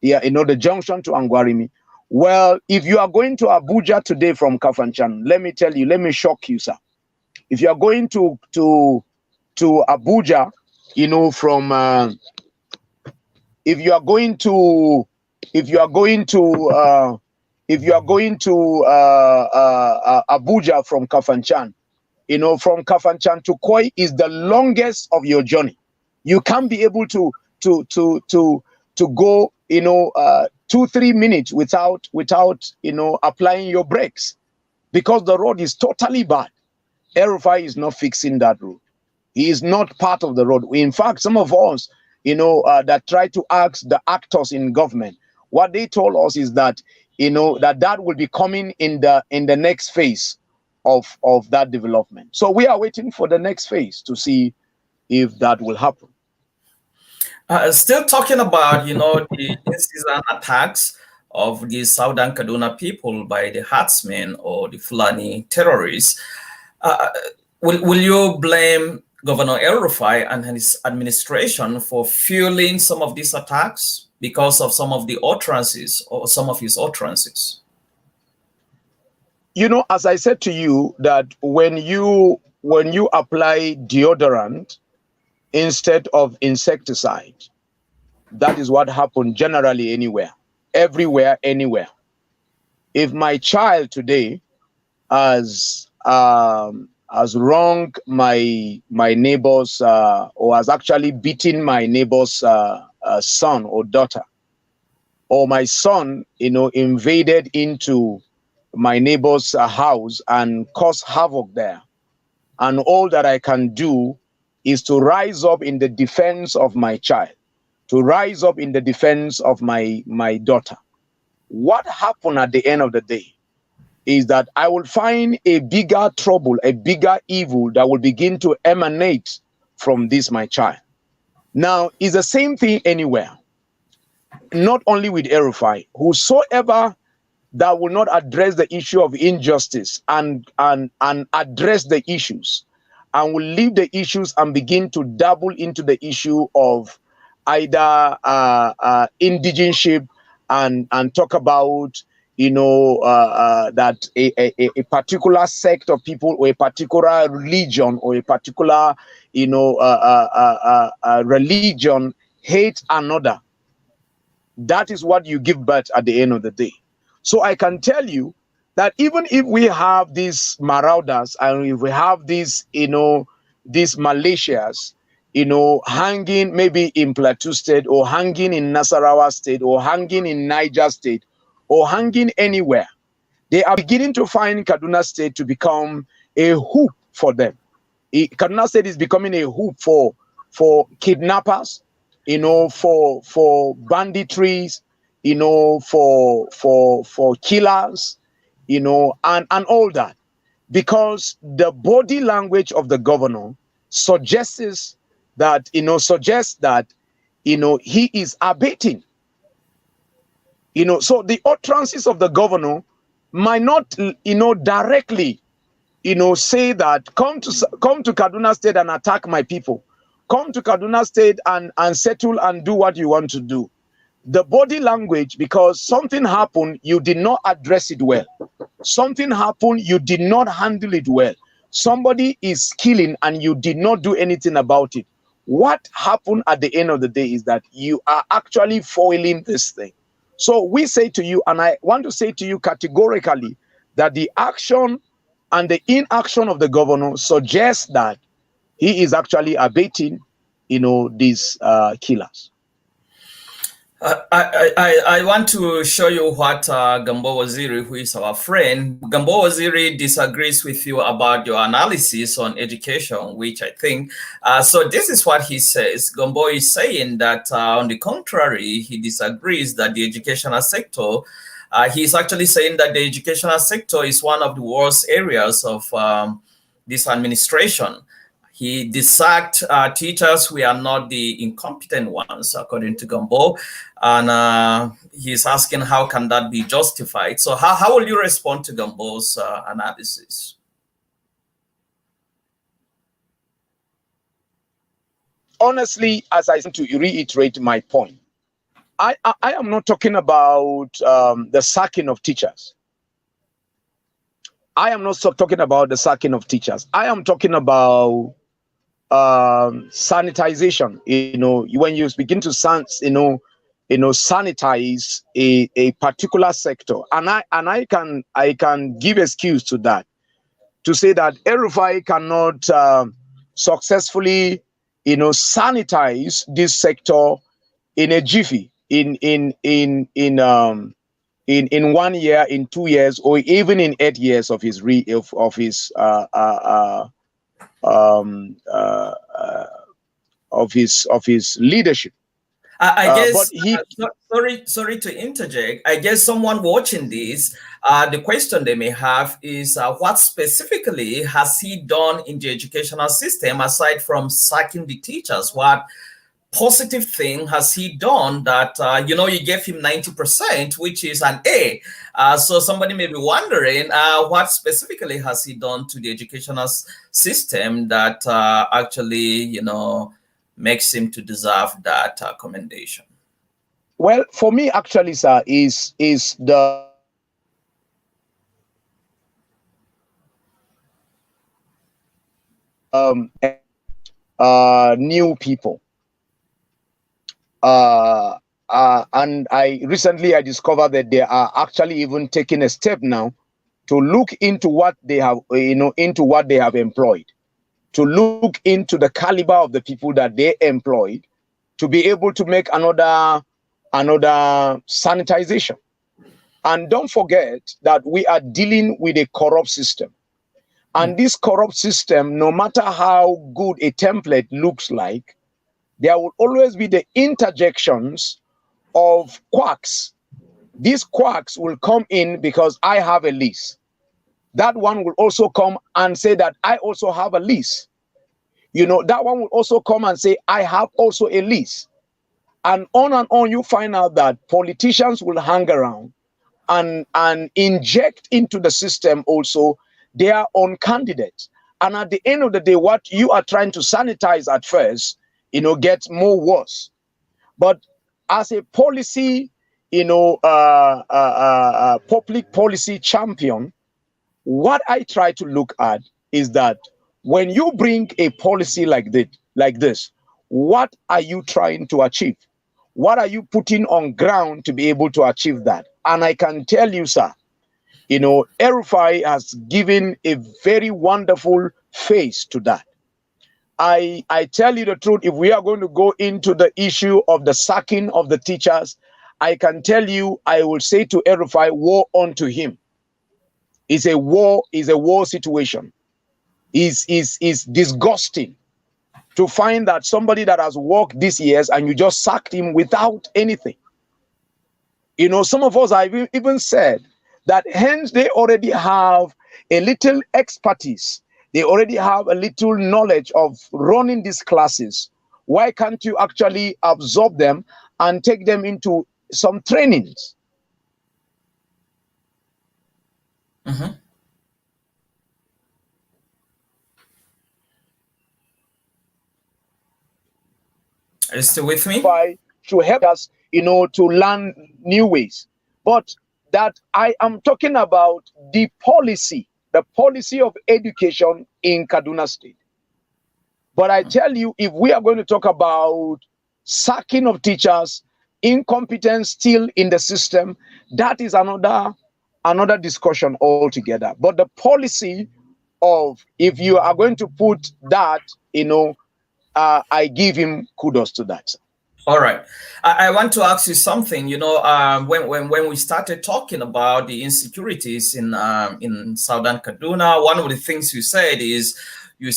Yeah, the junction to Angwarimi. Well, if you are going to Abuja today from Kafanchan, let me shock you, sir. If you are going to Abuja, from if you are going to Abuja from Kafanchan, from Kafanchan to Koi is the longest of your journey. You can't be able to go 2-3 minutes without applying your brakes, because the road is totally bad. Erufai is not fixing that road. He is not part of the road. In fact, some of us, that try to ask the actors in government, what they told us is that, that will be coming in the next phase of that development. So we are waiting for the next phase to see if that will happen. Still talking about, the in-season attacks of the Southern Kaduna people by the herdsmen or the Fulani terrorists. Will you blame Governor El-Rufai and his administration for fueling some of these attacks because of some of the utterances or some of his utterances? As I said to you, that when you apply deodorant instead of insecticide, that is what happened generally everywhere, anywhere. If my child today has wronged my neighbor's or has actually beaten my neighbor's son or daughter, or my son invaded into my neighbor's house and caused havoc there, and all that I can do is to rise up in the defense of my child, to rise up in the defense of my daughter. What happened at the end of the day is that I will find a bigger trouble, a bigger evil that will begin to emanate from this, my child. Now, it's the same thing anywhere, not only with El-Rufai. Whosoever that will not address the issue of injustice and address the issues, and will leave the issues and begin to dabble into the issue of either indigenship and talk about that a particular sect of people or a particular religion or a particular religion hate another. That is what you give birth at the end of the day. So I can tell you that even if we have these marauders and if we have these these militias hanging maybe in Plateau State or hanging in Nasarawa State or hanging in Niger State or hanging anywhere, they are beginning to find Kaduna State to become a hoop for them. Kaduna State is becoming a hoop for kidnappers, for banditries, for killers, and all that, because the body language of the governor suggests that he is abating. So the utterances of the governor might not directly say that come to Kaduna State and attack my people, come to Kaduna State and settle and do what you want to do. The body language, because something happened, you did not address it well. Something happened, you did not handle it well. Somebody is killing and you did not do anything about it. What happened at the end of the day is that you are actually foiling this thing. So we say to you, and I want to say to you categorically, that the action and the inaction of the governor suggests that he is actually abating, these killers. I want to show you what Gambo Waziri, who is our friend, Gambo Waziri disagrees with you about your analysis on education, which I think, so this is what he says. Gambo is saying that on the contrary, he disagrees that the educational sector, he's actually saying that the educational sector is one of the worst areas of this administration. He sacked teachers who are not the incompetent ones, according to Gumbo. And he's asking how can that be justified? So how will you respond to Gumbo's analysis? Honestly, as I to reiterate my point, I am not talking about the sacking of teachers. I am not talking about the sacking of teachers. I am talking about sanitization. When you begin to sanitize a particular sector, and I can give excuse to that, to say that Erufai cannot successfully sanitize this sector in a jiffy, in 1 year, in 2 years, or even in 8 years of his of his leadership. I But guess, he sorry to interject. I guess someone watching this, the question they may have is what specifically has he done in the educational system aside from sacking the teachers? What positive thing has he done that, you gave him 90%, which is an A. So somebody may be wondering, what specifically has he done to the educational system that actually, makes him to deserve that commendation? Well, for me, actually, sir, is the new people. And I recently discovered that they are actually even taking a step now to look into what they have, into what they have employed, to look into the caliber of the people that they employed, to be able to make another sanitization. And don't forget that we are dealing with a corrupt system. And this corrupt system, no matter how good a template looks like, there will always be the interjections of quacks. These quacks will come in because I have a lease. That one will also come and say that I also have a lease. That one will also come and say, I have also a lease. And on, you find out that politicians will hang around and inject into the system also their own candidates. And at the end of the day, what you are trying to sanitize at first, gets more worse. But as a policy, public policy champion, what I try to look at is that when you bring a policy like this, what are you trying to achieve? What are you putting on ground to be able to achieve that? And I can tell you, sir, Erufai has given a very wonderful face to that. I tell you the truth, if we are going to go into the issue of the sacking of the teachers, I can tell you, I will say to Erufai, woe unto him. It's a war situation. Is disgusting to find that somebody that has worked these years and you just sacked him without anything. Some of us have even said that hence they already have a little expertise. They already have a little knowledge of running these classes. Why can't you actually absorb them and take them into some trainings? Mm-hmm. Are you still with me? To help us, to learn new ways. But that I am talking about the policy of education in Kaduna State. But I tell you, if we are going to talk about sacking of teachers, incompetence still in the system, that is another discussion altogether. But the policy of, if you are going to put that, I give him kudos to that. All right. I want to ask you something. When we started talking about the insecurities in Southern Kaduna, one of the things you said is you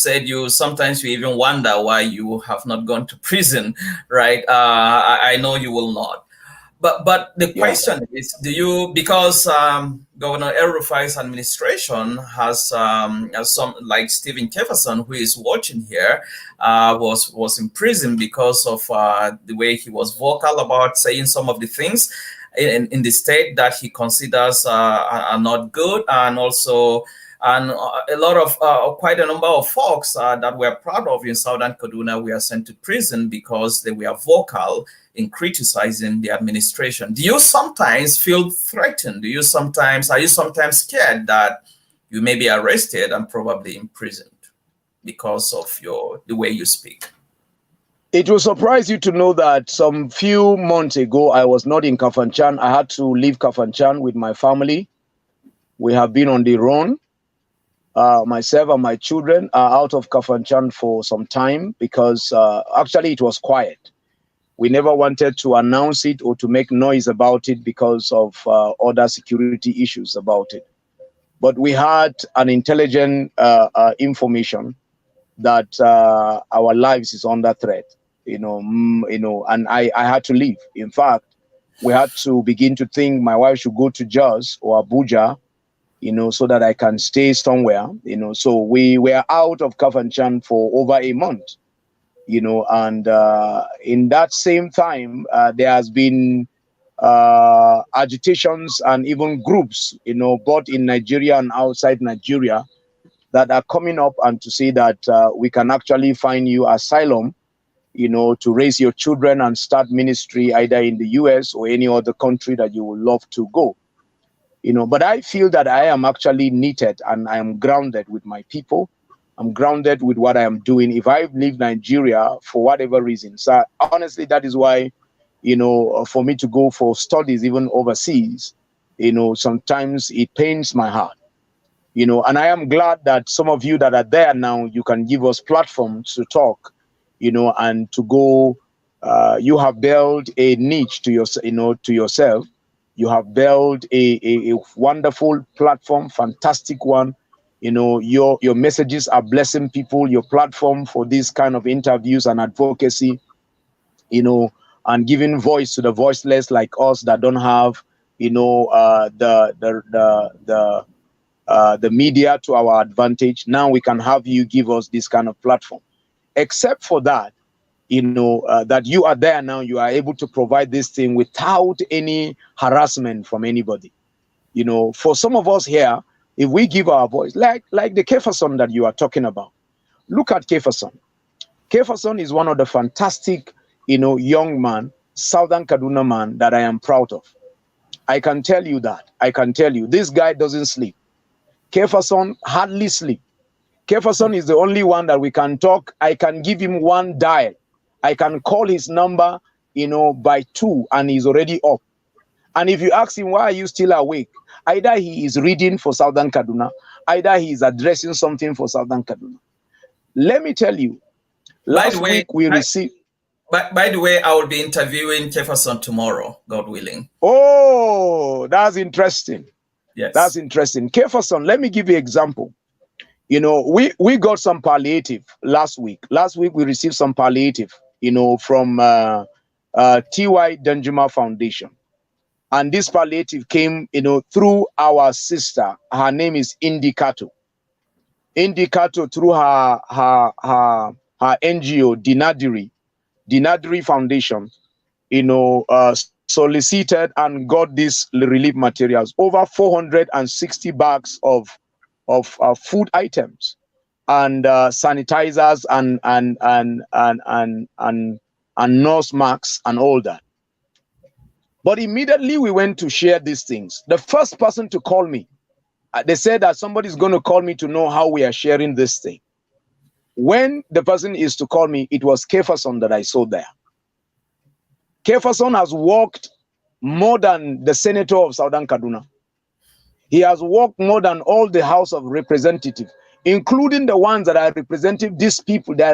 sometimes you even wonder why you have not gone to prison, right? I know you will not. But the Yeah. question is, do you, because Governor El Rufai's administration has some, like Stephen Jefferson, who is watching here, was in prison because of the way he was vocal about saying some of the things in the state that he considers are not good, and also a lot of quite a number of folks that we're proud of in Southern Kaduna were sent to prison because they were vocal in criticizing the administration. Do you sometimes feel threatened? Are you sometimes scared that you may be arrested and probably imprisoned because of the way you speak? It will surprise you to know that some few months ago, I was not in Kafanchan. I had to leave Kafanchan with my family. We have been on the run. Myself and my children are out of Kafanchan for some time because actually it was quiet. We never wanted to announce it or to make noise about it because of other security issues about it. But we had an intelligent information that our lives is under threat, and I had to leave. In fact, we had to begin to think my wife should go to Jos or Abuja, so that I can stay somewhere, So we were out of Kafanchan for over a month, and in that same time, there has been agitations and even groups, both in Nigeria and outside Nigeria, that are coming up and to say that we can actually find you asylum, to raise your children and start ministry either in the US or any other country that you would love to go. But I feel that I am actually knitted and I am grounded with my people. I'm grounded with what I am doing. If I leave Nigeria for whatever reason, so honestly, that is why, for me to go for studies even overseas, sometimes it pains my heart. And I am glad that some of you that are there now, you can give us platforms to talk, and to go. You have built a niche to yourself. You have built a wonderful platform, fantastic one. Your messages are blessing people. Your platform for these kind of interviews and advocacy, and giving voice to the voiceless like us that don't have, the media to our advantage. Now we can have you give us this kind of platform. Except for that, that you are there now, you are able to provide this thing without any harassment from anybody. For some of us here, if we give our voice, like the Kefason that you are talking about, look at Kefason. Kefason is one of the fantastic, young man, Southern Kaduna man that I am proud of. I can tell you that. I can tell you, this guy doesn't sleep. Kefason hardly sleep. Kefason is the only one that we can talk. I can give him one dial. I can call his number, by 2, and he's already up. And if you ask him, why are you still awake? Either he is reading for Southern Kaduna, either he is addressing something for Southern Kaduna. Let me tell you, last week we received... By the way, I will be interviewing Jefferson tomorrow, God willing. Oh, that's interesting. Yes. That's interesting. Jefferson, let me give you an example. We got some palliative last week. Last week we received some palliative, from T.Y. Danjuma Foundation. And this palliative came, through our sister. Her name is Indicato. Indicato, through her NGO, Dinadiri Foundation, solicited and got these relief materials, over 460 bags of food items and sanitizers and nose masks and all that. But immediately we went to share these things. The first person to call me, they said that somebody's going to call me to know how we are sharing this thing. When the person is to call me, it was Kefason that I saw there. Kefason has worked more than the senator of Southern Kaduna. He has worked more than all the House of Representatives, including the ones that are representing these people that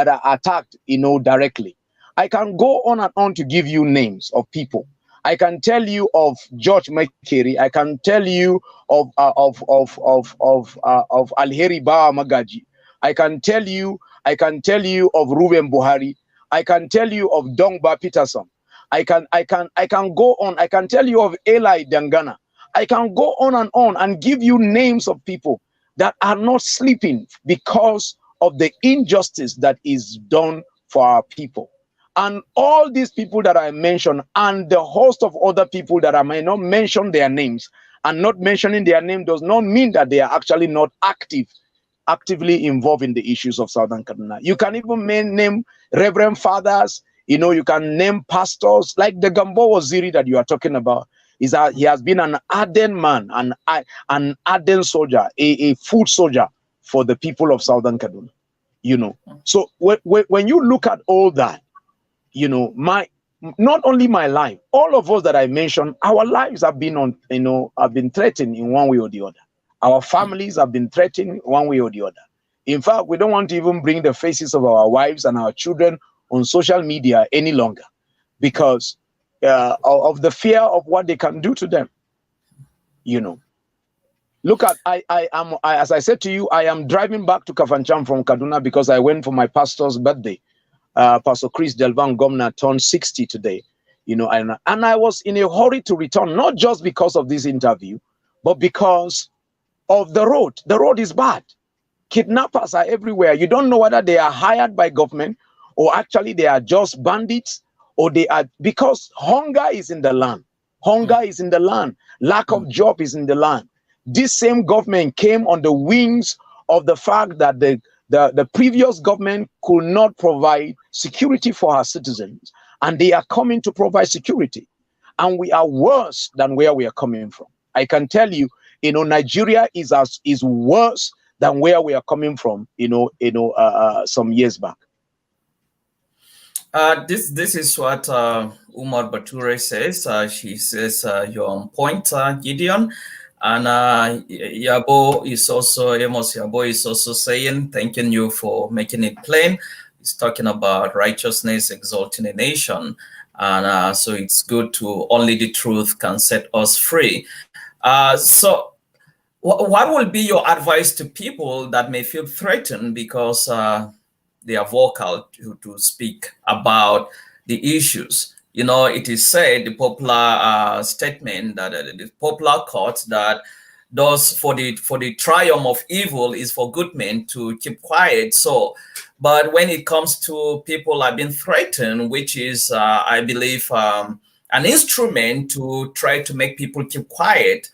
are attacked, directly. I can go on and on to give you names of people. I can tell you of George McCary. I can tell you of Alheri Bawa Magaji. I can tell you of Ruben Buhari. I can tell you of Dongba Peterson. I can go on. I can tell you of Eli Dangana. I can go on and give you names of people that are not sleeping because of the injustice that is done for our people. And all these people that I mentioned, and the host of other people that I may not mention their names, and not mentioning their name does not mean that they are actually not actively involved in the issues of Southern Kaduna. You can even name reverend fathers, you can name pastors, like the Gambo Waziri that you are talking about. Is that he has been an ardent man, an ardent soldier, a foot soldier for the people of Southern Kaduna. So when you look at all that, not only my life, all of us that I mentioned, our lives have been have been threatened in one way or the other. Our families have been threatened one way or the other. In fact, we don't want to even bring the faces of our wives and our children on social media any longer because of the fear of what they can do to them. Look at as I said to you, I am driving back to Kafancham from Kaduna because I went for my pastor's birthday. Pastor Chris Delvan Gomna turned 60 today, and I was in a hurry to return, not just because of this interview, but because of the road. The road is bad. Kidnappers are everywhere. You don't know whether they are hired by government or actually they are just bandits, or they are, because hunger is in the land. Hunger is in the land. Lack of job is in the land. This same government came on the wings of the fact that the previous government could not provide security for our citizens, and they are coming to provide security. And we are worse than where we are coming from. I can tell you, Nigeria is worse than where we are coming from, some years back. This is what Umar Bature says. She says you're on point, Gideon. And Yabo is also, Amos Yabo is also saying, thanking you for making it plain. He's talking about righteousness exalting a nation. And so it's good to only the truth can set us free. So what will be your advice to people that may feel threatened because they are vocal to speak about the issues? It is said, the popular statement that the popular quote that those for the triumph of evil is for good men to keep quiet. So, but when it comes to people have been threatened, which is, I believe, an instrument to try to make people keep quiet,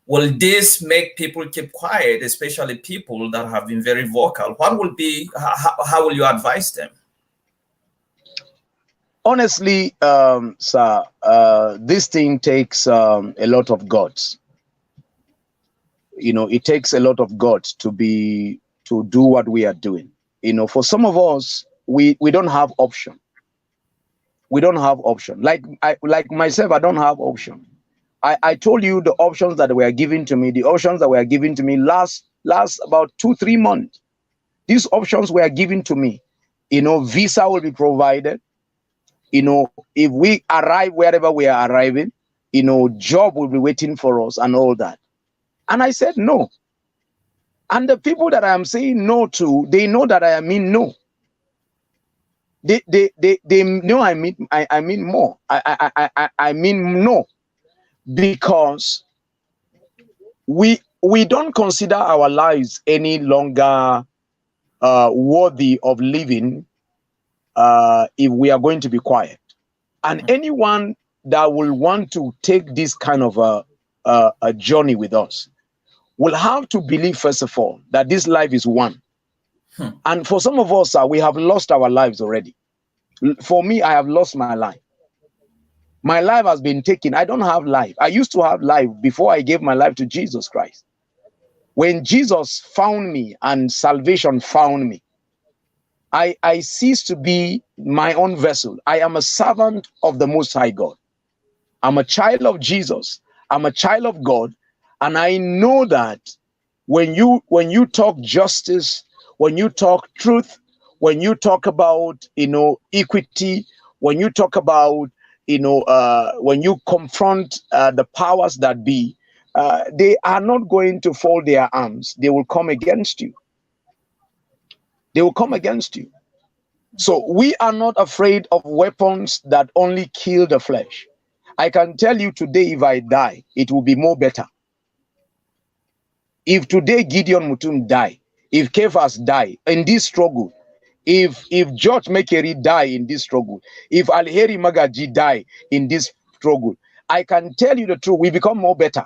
will this make people keep quiet, especially people that have been very vocal? What will be, how will you advise them? Honestly, sir, this thing takes a lot of guts. It takes a lot of guts to do what we are doing. For some of us, we don't have option. We don't have option. Like myself, I don't have option. I told you the options that were given to me. The options that were given to me last about 2-3 months. These options were given to me. Visa will be provided. If we arrive wherever we are arriving, job will be waiting for us and all that. And I said no. And the people that I am saying no to, they know that I mean no. They know I mean more. I mean no, because we don't consider our lives any longer worthy of living if we are going to be quiet. And anyone that will want to take this kind of a journey with us will have to believe, first of all, that this life is one. And for some of us, we have lost our lives already. For me, I have lost my life. My life has been taken. I don't have life. I used to have life before I gave my life to Jesus Christ. When Jesus found me and salvation found me, I ceased to be my own vessel. I am a servant of the Most High God. I'm a child of Jesus. I'm a child of God. And I know that when you talk justice, when you talk truth, when you talk about equity, when you talk about when you confront the powers that be, they are not going to fold their arms. They will come against you. They will come against you. So we are not afraid of weapons that only kill the flesh. I can tell you today, if I die, it will be more better. If today Gideon Mutum die, if Kephas die in this struggle, if George Mekeri die in this struggle, if Alheri Magaji die in this struggle, I can tell you the truth, we become more better.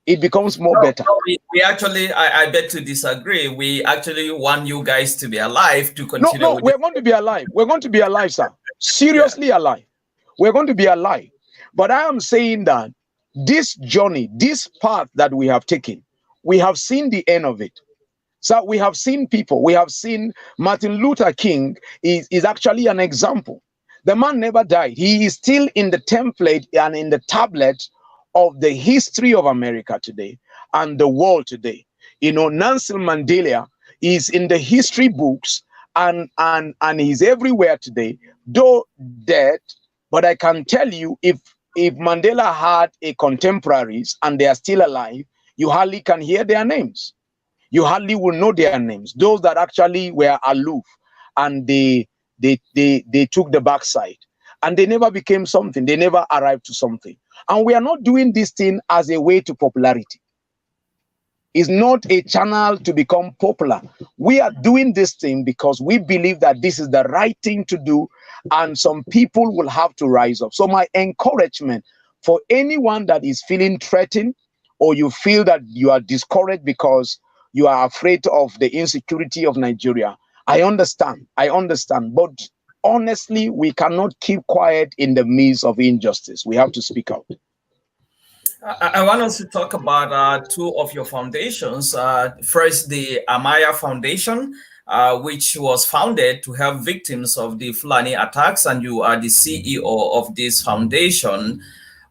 It becomes more No, better. no, we actually, I beg to disagree. We actually want you guys to be alive to No, continue no, with we're going to be alive. We're going to be alive, sir. yeah. Seriously alive. We're going to be alive. But I am saying that this journey, this path that we have taken, we have seen the end of it. So we have seen people, we have seen Martin Luther King is actually an example. The man never died. He is still in the template and in the tablet of the history of America today and the world today. You know, Nelson Mandela is in the history books and he's everywhere today, though dead. But I can tell you, if Mandela had a contemporaries and they are still alive, you hardly can hear their names. You hardly will know their names. Those that actually were aloof and they took the backside and they never became something. They never arrived to something. And we are not doing this thing as a way to popularity. It's not a channel to become popular. We are doing this thing because we believe that this is the right thing to do, and some people will have to rise up. So my encouragement for anyone that is feeling threatened, or you feel that you are discouraged because you are afraid of the insecurity of Nigeria, I understand. But honestly, we cannot keep quiet in the midst of injustice. We have to speak out. I want us to talk about two of your foundations. First, the Amaya Foundation, which was founded to help victims of the Fulani attacks, and you are the CEO of this foundation.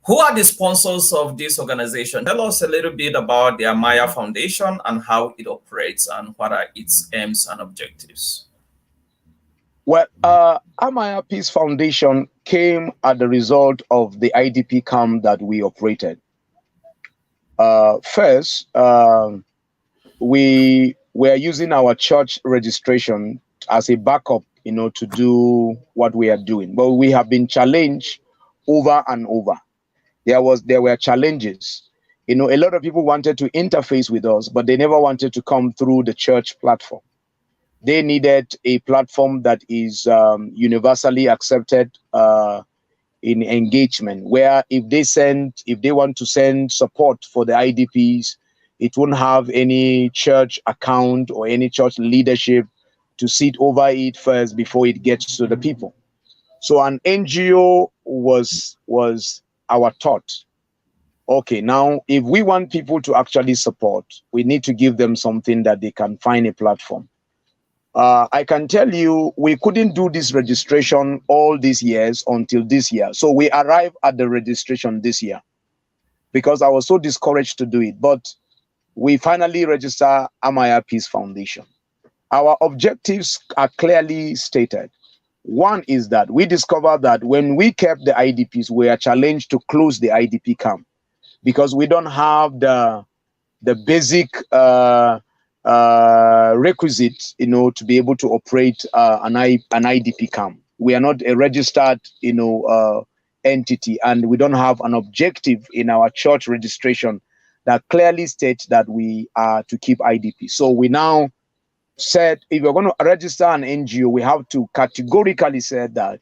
Who are the sponsors of this organization? Tell us a little bit about the Amaya Foundation and how it operates and what are its aims and objectives. Well, Amaya Peace Foundation came as the result of the IDP camp that we operated. First, we were using our church registration as a backup, you know, to do what we are doing. But we have been challenged over and over. There were challenges. You know, a lot of people wanted to interface with us, but they never wanted to come through the church platform. They needed a platform that is universally accepted in engagement, where if they want to send support for the IDPs, it won't have any church account or any church leadership to sit over it first before it gets to the people. So an NGO was our thought. Okay, now if we want people to actually support, we need to give them something that they can find a platform. I can tell you, we couldn't do this registration all these years until this year. So we arrived at the registration this year because I was so discouraged to do it. But we finally register Amaya Peace Foundation. Our objectives are clearly stated. One is that we discovered that when we kept the IDPs, we are challenged to close the IDP camp because we don't have the basic requisites, you know, to be able to operate an IDP camp. We are not a registered, you know, entity, and we don't have an objective in our church registration that clearly states that we are to keep IDP. So we now said, if we're going to register an NGO, we have to categorically say that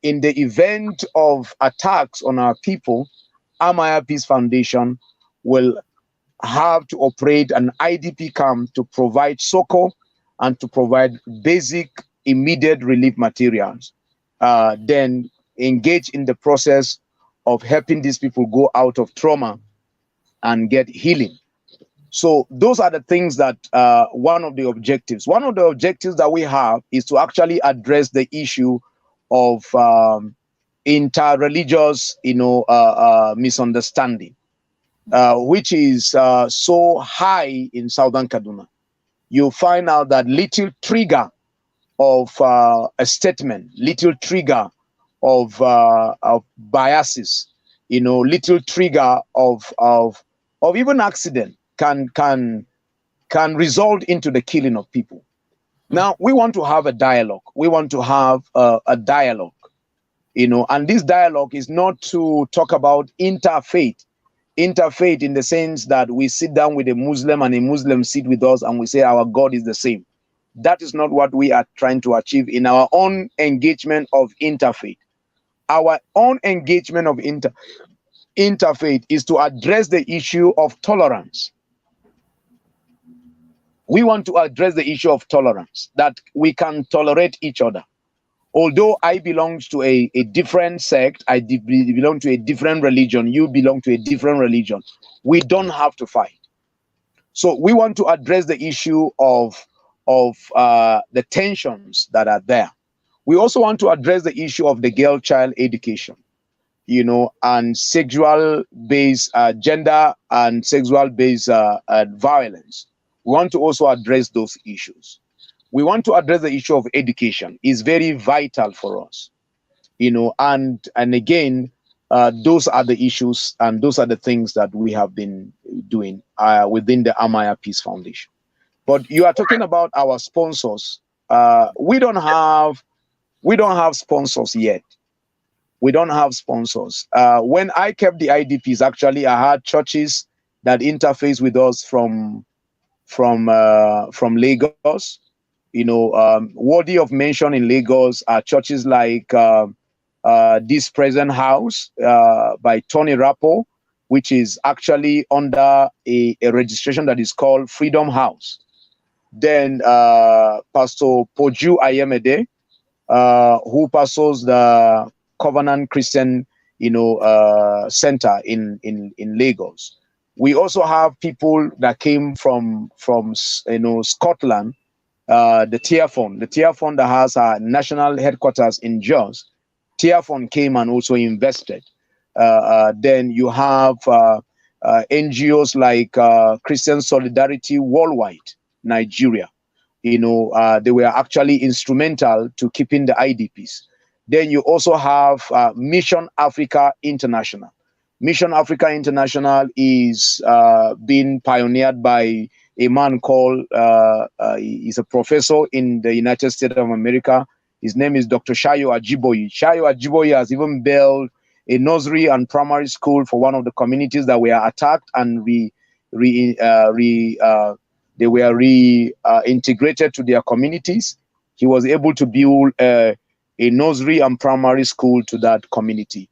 in the event of attacks on our people, Amaya Peace Foundation will have to operate an IDP camp to provide succor and to provide basic immediate relief materials. Then engage in the process of helping these people go out of trauma and get healing. So those are the things that one of the objectives. One of the objectives that we have is to actually address the issue of inter-religious, you know, misunderstanding, which is so high in Southern Kaduna. You find out that little trigger of a statement, little trigger of biases, you know, little trigger of even accident can result into the killing of people. Now, we want to have a dialogue. We want to have a dialogue, and this dialogue is not to talk about interfaith in the sense that we sit down with a Muslim and a Muslim sit with us and we say our God is the same. That is not what we are trying to achieve in our own engagement of interfaith. Our own engagement of interfaith is to address the issue of tolerance. We want to address the issue of tolerance, that we can tolerate each other. Although I belong to a different sect, I belong to a different religion, you belong to a different religion, we don't have to fight. So we want to address the issue of the tensions that are there. We also want to address the issue of the girl child education, and sexual-based gender and sexual-based violence. We want to also address those issues. We want to address the issue of education. It's very vital for us, and again, those are the issues and those are the things that we have been doing within the Amaya Peace Foundation. But you are talking about our sponsors. We don't have sponsors yet. We don't have sponsors. When I kept the IDPs, actually, I had churches that interface with us from Lagos. Worthy of mention in Lagos are churches like This Present House by Tony Rappo, which is actually under a registration that is called Freedom House. Then Pastor Poju Ayemede, who pastors the Covenant Christian, center in Lagos. We also have people that came from Scotland, the Tearfund. The Tearfund that has our national headquarters in Jos. Tearfund came and also invested. Then you have NGOs like Christian Solidarity Worldwide, Nigeria. They were actually instrumental to keeping the IDPs. Then you also have Mission Africa International. Mission Africa International is being pioneered by a man called, he's a professor in the United States of America. His name is Dr. Shayo Ajiboye. Shayo Ajiboye has even built a nursery and primary school for one of the communities that were attacked, and they were reintegrated to their communities. He was able to build a nursery and primary school to that community.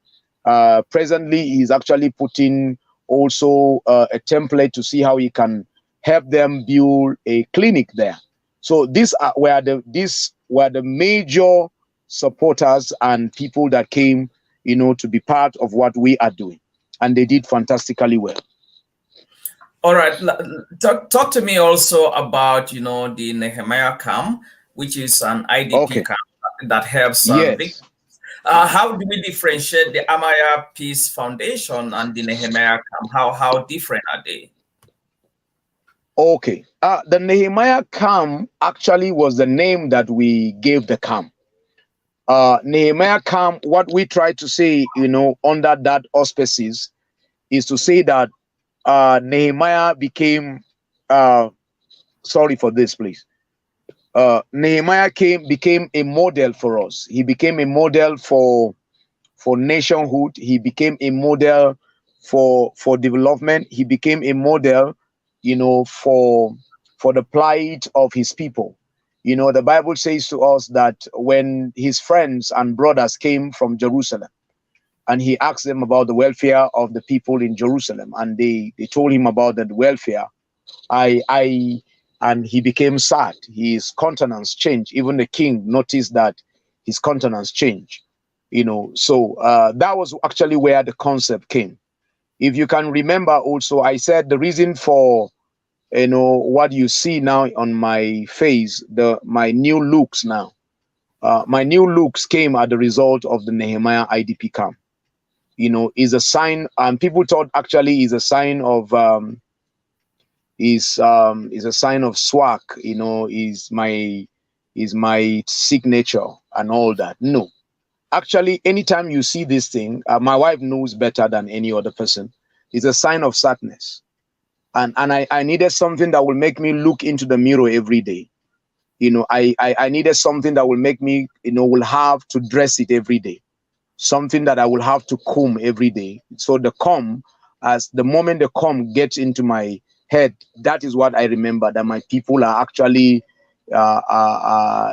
Presently, he's actually putting also a template to see how he can help them build a clinic there. So these were the major supporters and people that came, to be part of what we are doing, and they did fantastically well. All right, talk to me also about the Nehemiah camp, which is an IDP camp that helps victims. How do we differentiate the Amaya Peace Foundation and the Nehemiah camp? How different are they? Okay, the Nehemiah camp actually was the name that we gave the camp. Nehemiah camp, what we try to say, under that auspices, is to say that Nehemiah became, sorry for this, please. Nehemiah became a model for us. He became a model for nationhood. He became a model for development. He became a model, for the plight of his people. The Bible says to us that when his friends and brothers came from Jerusalem, and he asked them about the welfare of the people in Jerusalem, and they told him about the welfare, and he became sad. His countenance changed. Even the king noticed that his countenance changed. So that was actually where the concept came. If you can remember also, I said the reason for what you see now on my face, my new looks now. My new looks came as the result of the Nehemiah IDP camp. Is a sign, and people thought actually is a sign of is a sign of swag. Is my signature and all that. No, actually, anytime you see this thing, my wife knows better than any other person. It's a sign of sadness. And I needed something that will make me look into the mirror every day. I needed something that will make me, will have to dress it every day, something that I will have to comb every day. So the comb, as the moment the comb gets into my head, that is what I remember, that my people are actually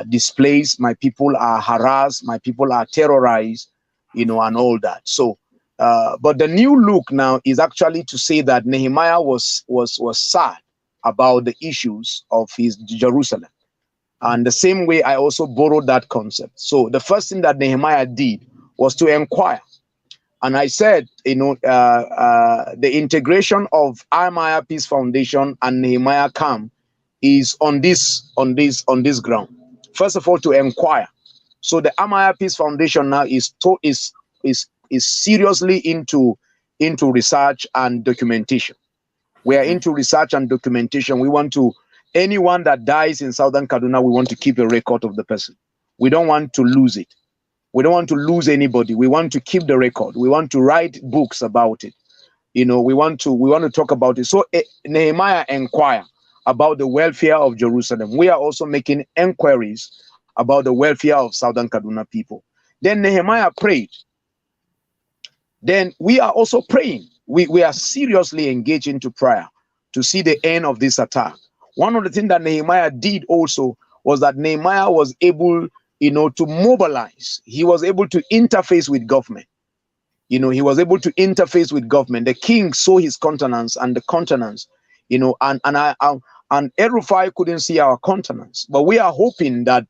displaced, my people are harassed, my people are terrorized, and all that. So, but the new look now is actually to say that Nehemiah was sad about the issues of his Jerusalem. And the same way, I also borrowed that concept. So the first thing that Nehemiah did was to inquire. And I said, the integration of Nehemiah Peace Foundation and Nehemiah Camp is on this ground. First of all, to inquire. So the Nehemiah Peace Foundation now is seriously into research and documentation. We are into research and documentation. We want to, anyone that dies in Southern Kaduna, we want to keep a record of the person. We don't want to lose it. We don't want to lose anybody. We want to keep the record. We want to write books about it. We want to talk about it. So Nehemiah inquire about the welfare of Jerusalem. We are also making inquiries about the welfare of Southern Kaduna people. Then Nehemiah prayed. Then we are also praying. We are seriously engaged into prayer to see the end of this attack. One of the things that Nehemiah did also was that Nehemiah was able, to mobilize. He was able to interface with government. He was able to interface with government. The king saw his countenance and the countenance, and El-Rufai couldn't see our countenance. But we are hoping that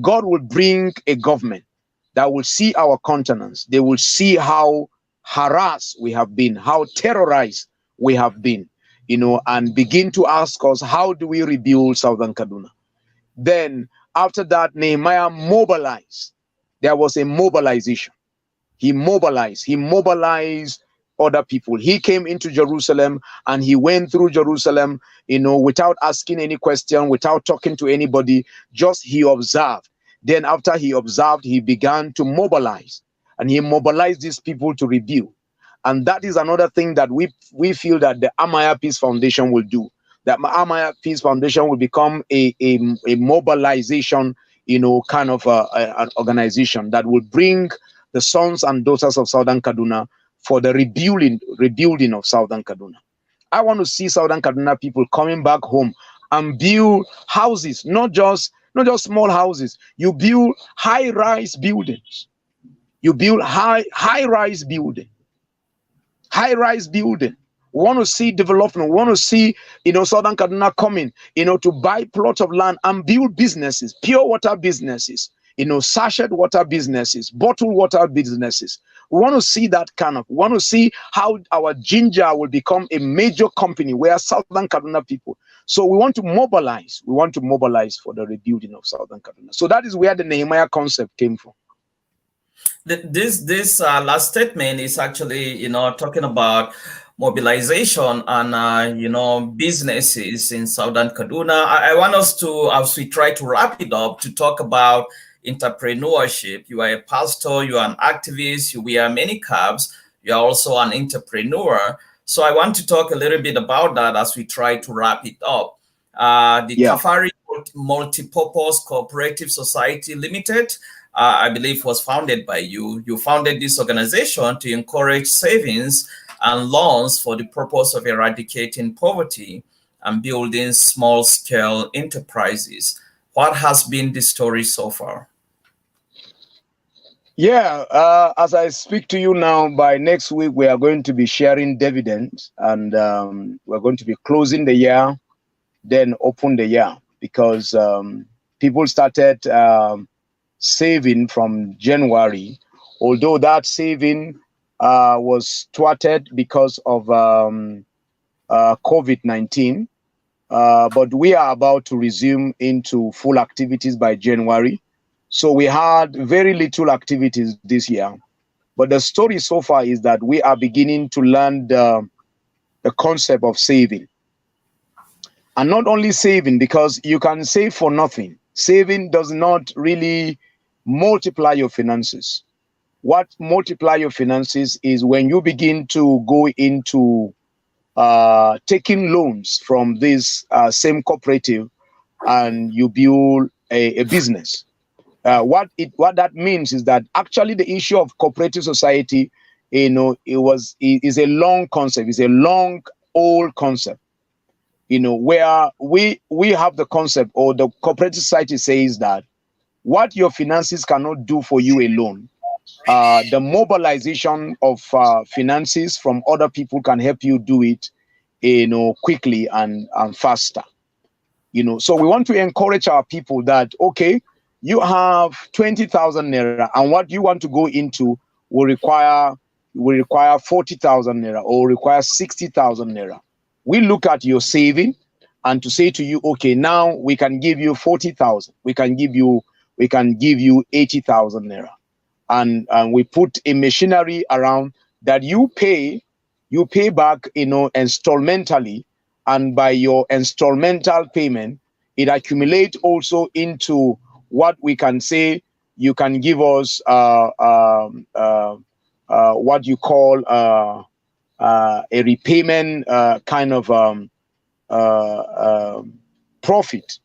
God will bring a government that will see our countenance. They will see how harassed we have been, how terrorized we have been, and begin to ask us, how do we rebuild Southern Kaduna? Then after that, Nehemiah mobilized. There was a mobilization. He mobilized other people. He came into Jerusalem and he went through Jerusalem, without asking any question, without talking to anybody, just he observed. Then after he observed, he began to mobilize, and he mobilized these people to rebuild. And that is another thing that we feel that the Nehemiah Peace Foundation will do. That Nehemiah Peace Foundation will become a mobilization, kind of an organization that will bring the sons and daughters of Southern Kaduna for the rebuilding of Southern Kaduna. I want to see Southern Kaduna people coming back home and build houses, not just small houses. You build high-rise buildings. You build high-rise building. High-rise building. We want to see development. We want to see, Southern Kaduna coming, to buy plots of land and build businesses, pure water businesses, sachet water businesses, bottled water businesses. We want to see that kind of, we want to see how our ginger will become a major company where Southern Kaduna people. So we want to mobilize. We want to mobilize for the rebuilding of Southern Kaduna. So that is where the Nehemiah concept came from. This last statement is actually, talking about mobilization and businesses in Southern Kaduna. I want us to, as we try to wrap it up, to talk about entrepreneurship. You are a pastor, you are an activist, you wear many caps, you are also an entrepreneur. So I want to talk a little bit about that as we try to wrap it up. The Tafari Multipurpose Cooperative Society Limited, I believe, was founded by you. You founded this organization to encourage savings and loans for the purpose of eradicating poverty and building small-scale enterprises. What has been the story so far? Yeah, as I speak to you now, by next week, we are going to be sharing dividends, and we're going to be closing the year, then open the year, because people started saving from January, although that saving was thwarted because of COVID-19. But we are about to resume into full activities by January. So we had very little activities this year. But the story so far is that we are beginning to learn the concept of saving. And not only saving, because you can save for nothing. Saving does not really multiply your finances. What multiply your finances is when you begin to go into taking loans from this same cooperative, and you build a business. What that means is that actually the issue of cooperative society, is a long concept. It's a long old concept. Where we have the concept, or the cooperative society says that what your finances cannot do for you alone, the mobilization of finances from other people can help you do it, quickly and faster. So we want to encourage our people that, okay, you have 20,000 naira, and what you want to go into will require 40,000 naira, or require 60,000 naira. We look at your saving and to say to you, okay, now we can give you 40,000, we can give you 80,000 naira, and we put a machinery around that you pay back, installmentally, and by your installmental payment, it accumulates also into what we can say you can give us, what you call a repayment, kind of profit.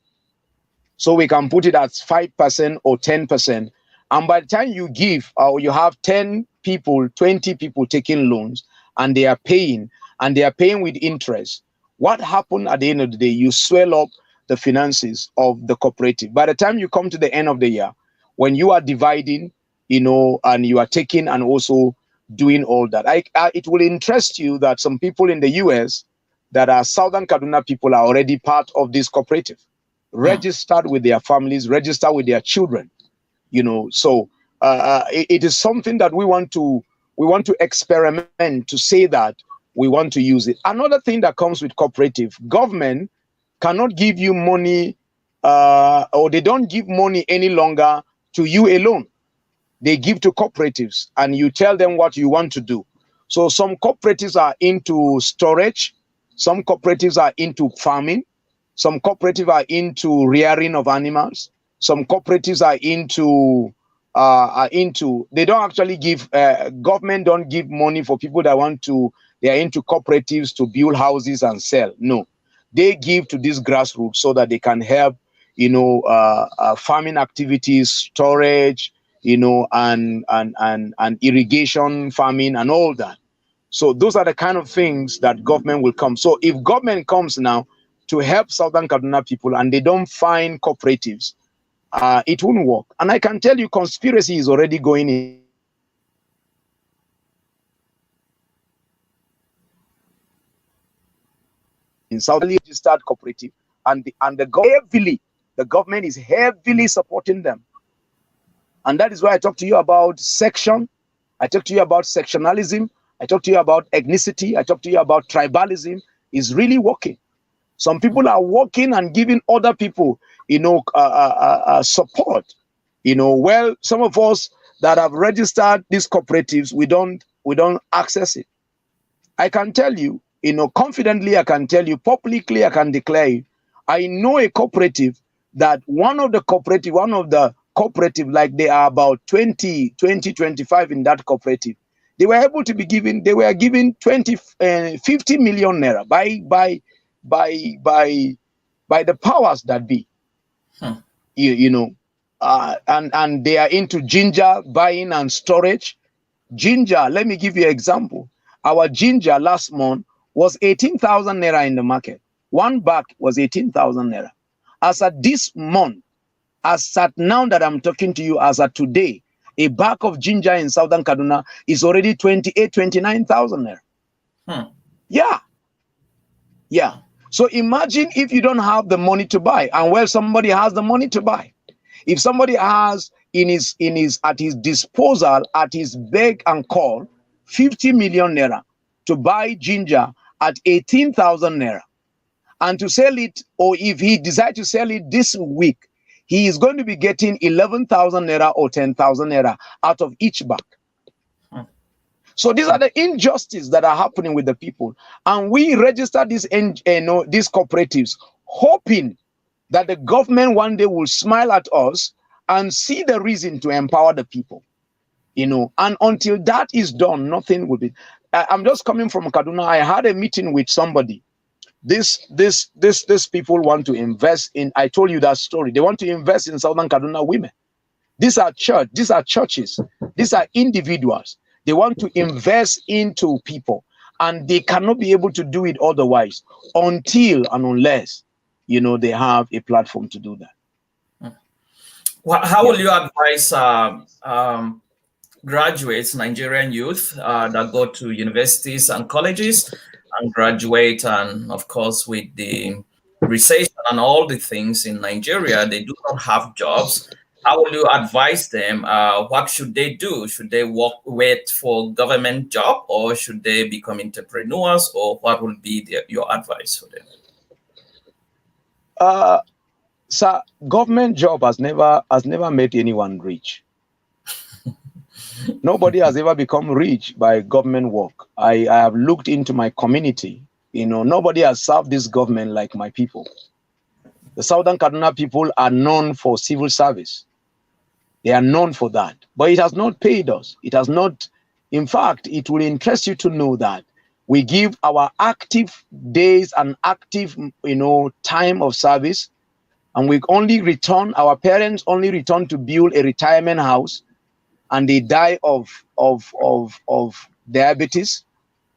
So we can put it at 5% or 10%. And by the time you give, or you have 10 people, 20 people taking loans, and they are paying with interest, what happened at the end of the day? You swell up the finances of the cooperative. By the time you come to the end of the year, when you are dividing, and you are taking and also doing all that, it will interest you that some people in the US that are Southern Kaduna people are already part of this cooperative, registered with their families, registered with their children. So it is something that we want to experiment, to say that we want to use it. Another thing that comes with cooperative, government cannot give you money, or they don't give money any longer to you alone. They give to cooperatives, and you tell them what you want to do. So some cooperatives are into storage, some cooperatives are into farming, some cooperatives are into rearing of animals, some cooperatives are into they don't actually give, government don't give money for people that they are into cooperatives to build houses and sell. No, they give to these grassroots so that they can help, farming activities, storage, and irrigation farming and all that. So those are the kind of things that government will come. So if government comes now to help Southern Kaduna people, and they don't find cooperatives, it won't work. And I can tell you, conspiracy is already going in Southern Kaduna. Registered cooperative, and the government is heavily supporting them. And that is why I talk to you about section, I talk to you about sectionalism, I talk to you about ethnicity, I talk to you about tribalism. Is really working. Some people are working and giving other people, support. Well, some of us that have registered these cooperatives, we don't access it. I can tell you, confidently, I can tell you publicly, I can declare it. I know a cooperative that one of the cooperative, like they are about 20, 25 in that cooperative. They were able to be given, they were given 50 million naira by the powers that be. And they are into ginger buying and storage. Ginger, let me give you an example. Our ginger last month was 18,000 naira in the market. One bag was 18,000 naira. As at this month, as at now that I'm talking to you, as at today, a bag of ginger in Southern Kaduna is already 29,000 naira. Yeah. So imagine if you don't have the money to buy, and well, somebody has the money to buy. If somebody has at his disposal, at his beck and call, 50 million naira to buy ginger at 18,000 naira, and to sell it, or if he decides to sell it this week, he is going to be getting 11,000 naira or 10,000 naira out of each bag. So these are the injustices that are happening with the people, and we register these cooperatives, hoping that the government one day will smile at us and see the reason to empower the people. And until that is done, nothing will be. I'm just coming from Kaduna. I had a meeting with somebody, These people want to invest in, I told you that story, they want to invest in Southern Kaduna women. These are churches, these are individuals. They want to invest into people, and they cannot be able to do it otherwise until and unless, they have a platform to do that. Well, how will you advise graduates, Nigerian youth that go to universities and colleges and graduate, and of course, with the recession and all the things in Nigeria, they do not have jobs. How will you advise them? What should they do? Should they wait for government job, or should they become entrepreneurs, or what will be your advice for them? Sir, government job has never made anyone rich. Nobody has ever become rich by government work. I have looked into my community. Nobody has served this government like my people. The Southern Kaduna people are known for civil service. They are known for that. But it has not paid us. It has not. In fact, it will interest you to know that we give our active days and active, time of service, and we only return, our parents only return to build a retirement house, and they die of diabetes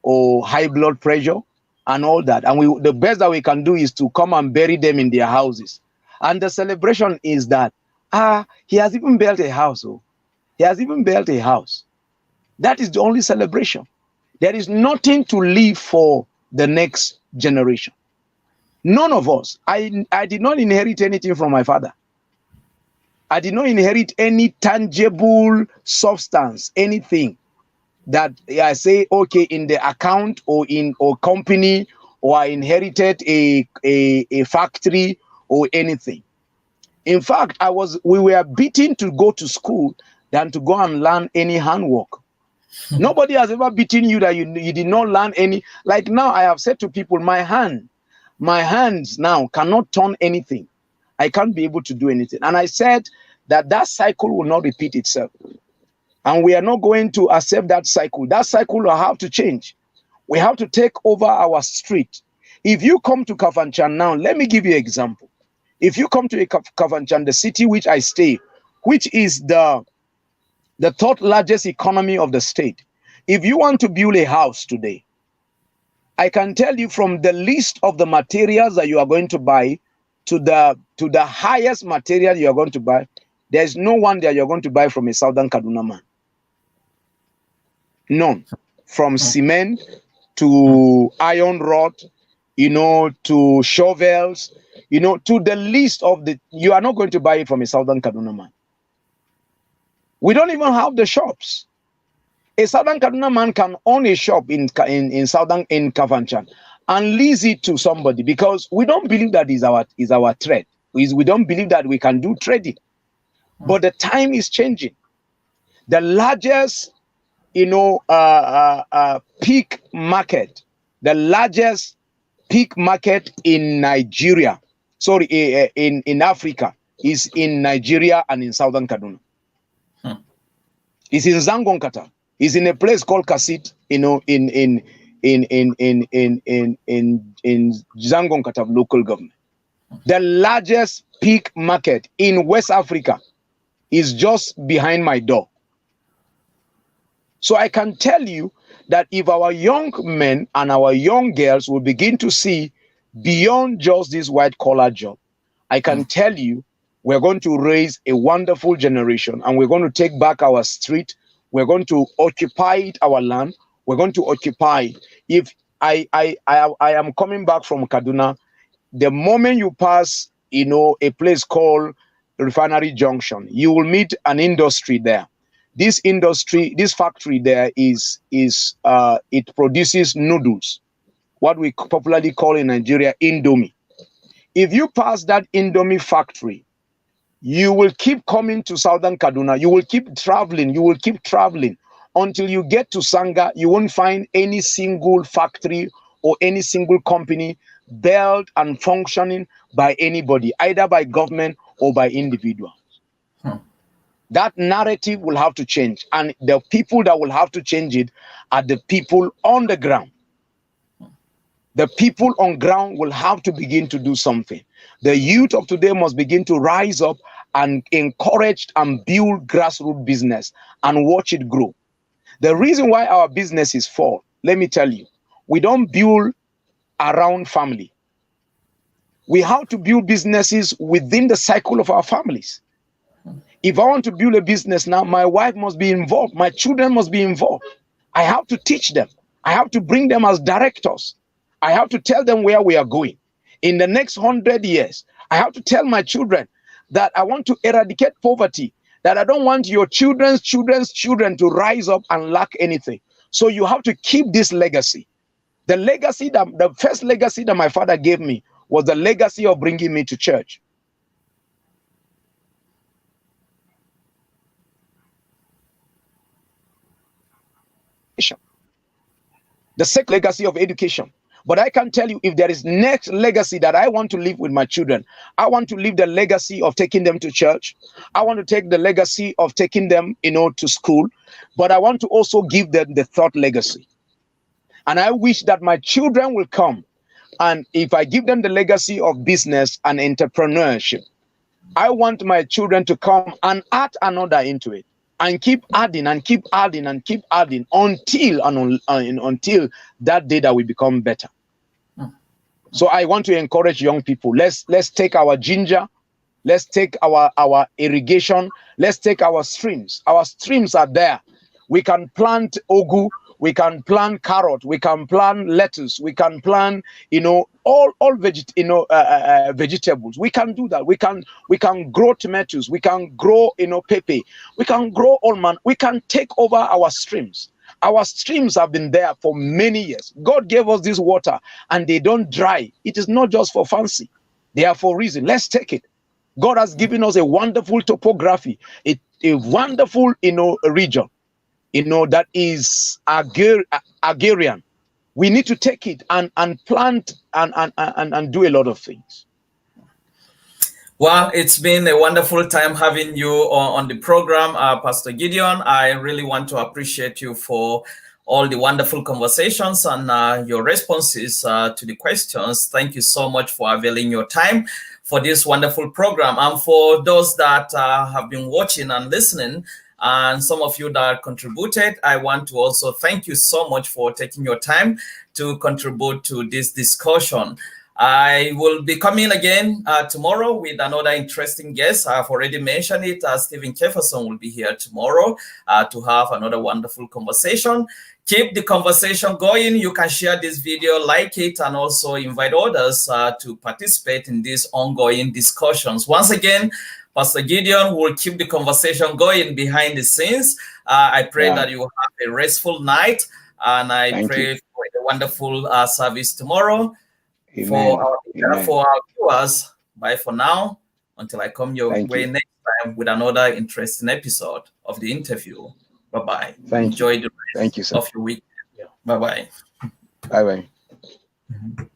or high blood pressure and all that. And the best that we can do is to come and bury them in their houses. And the celebration is that, he has even built a house. Oh, he has even built a house. That is the only celebration. There is nothing to leave for the next generation. None of us. I did not inherit anything from my father. I did not inherit any tangible substance, anything that I say, okay, in the account or company, or I inherited a factory or anything. In fact, we were beaten to go to school than to go and learn any handwork. Nobody has ever beaten you that you did not learn any. Like now, I have said to people, my hands now cannot turn anything. I can't be able to do anything. And I said that cycle will not repeat itself. And we are not going to accept that cycle. That cycle will have to change. We have to take over our street. If you come to Kafanchan now, let me give you an example. If you come to Kafanchan, the city which I stay, which is the third largest economy of the state, if you want to build a house today, I can tell you from the list of the materials that you are going to buy to the highest material you are going to buy, there's no one that you're going to buy from a Southern Kaduna man. None. From cement to iron rod, to shovels, to the list of you are not going to buy it from a Southern Kaduna man. We don't even have the shops. A Southern Kaduna man can own a shop in Kafanchan and lease it to somebody, because we don't believe that is our trade. We don't believe that we can do trading. But the time is changing. The largest, peak market, in Nigeria, in Africa, is in Nigeria and in Southern Kaduna. It's in Zangonkata. It's in a place called Kasit, in Zangonkata local government. The largest pig market in West Africa is just behind my door. So I can tell you that if our young men and our young girls will begin to see beyond just this white collar job, I can tell you we're going to raise a wonderful generation, and we're going to take back our street. We're going to occupy our land. We're going to occupy. If I am coming back from Kaduna, the moment you pass, a place called Refinery Junction, you will meet an industry there. This factory there it produces noodles, what we popularly call in Nigeria Indomie. If you pass that Indomie factory, you will keep coming to Southern Kaduna. You will keep traveling. You will keep traveling until you get to Sanga. You won't find any single factory or any single company built and functioning by anybody, either by government or by individuals. That narrative will have to change, and the people that will have to change it are the people on the ground. the people on ground will have to begin to do something. The youth of today must begin to rise up and encourage and build grassroots business and watch it grow. The reason why our businesses fall, let me tell you, we don't build around family. We have to build businesses within the cycle of our families. If I want to build a business now, my wife must be involved. My children must be involved. I have to teach them. I have to bring them as directors. I have to tell them where we are going. In the next 100 years, I have to tell my children that I want to eradicate poverty, that I don't want your children's children to rise up and lack anything. So you have to keep this legacy. The first legacy that my father gave me was the legacy of bringing me to church. The second legacy of education. But I can tell you, if there is next legacy that I want to leave with my children, I want to leave the legacy of taking them to church. I want to take the legacy of taking them, to school. But I want to also give them the third legacy. And I wish that my children will come. And if I give them the legacy of business and entrepreneurship, I want my children to come and add another into it. And keep adding and keep adding and keep adding until that day that we become better. So I want to encourage young people. Let's take our ginger, let's take our irrigation, let's take our streams. Our streams are there. We can plant ogu, we can plant carrot, we can plant lettuce, we can plant all vegetables. We can do that. We can grow tomatoes, we can grow pepper, we can grow almond. We can take over our streams. Our streams have been there for many years. God gave us this water and they don't dry. It is not just for fancy. They are for a reason. Let's take it. God has given us a wonderful topography, a wonderful region, that is agrarian. We need to take it and plant and do a lot of things. Well, it's been a wonderful time having you on the program, Pastor Gideon. I really want to appreciate you for all the wonderful conversations and your responses to the questions. Thank you so much for availing your time for this wonderful program. And for those that have been watching and listening, and some of you that contributed, I want to also thank you so much for taking your time to contribute to this discussion. I will be coming again tomorrow with another interesting guest. I've already mentioned it. Stephen Jefferson will be here tomorrow to have another wonderful conversation. Keep the conversation going. You can share this video, like it, and also invite others to participate in these ongoing discussions. Once again, Pastor Gideon will keep the conversation going behind the scenes. I pray that you have a restful night, and I pray for a wonderful service tomorrow. Amen. For our viewers, bye for now. Until I come your way next time with another interesting episode of the interview. Bye-bye. Enjoy the rest of your week. Bye-bye. Bye-bye.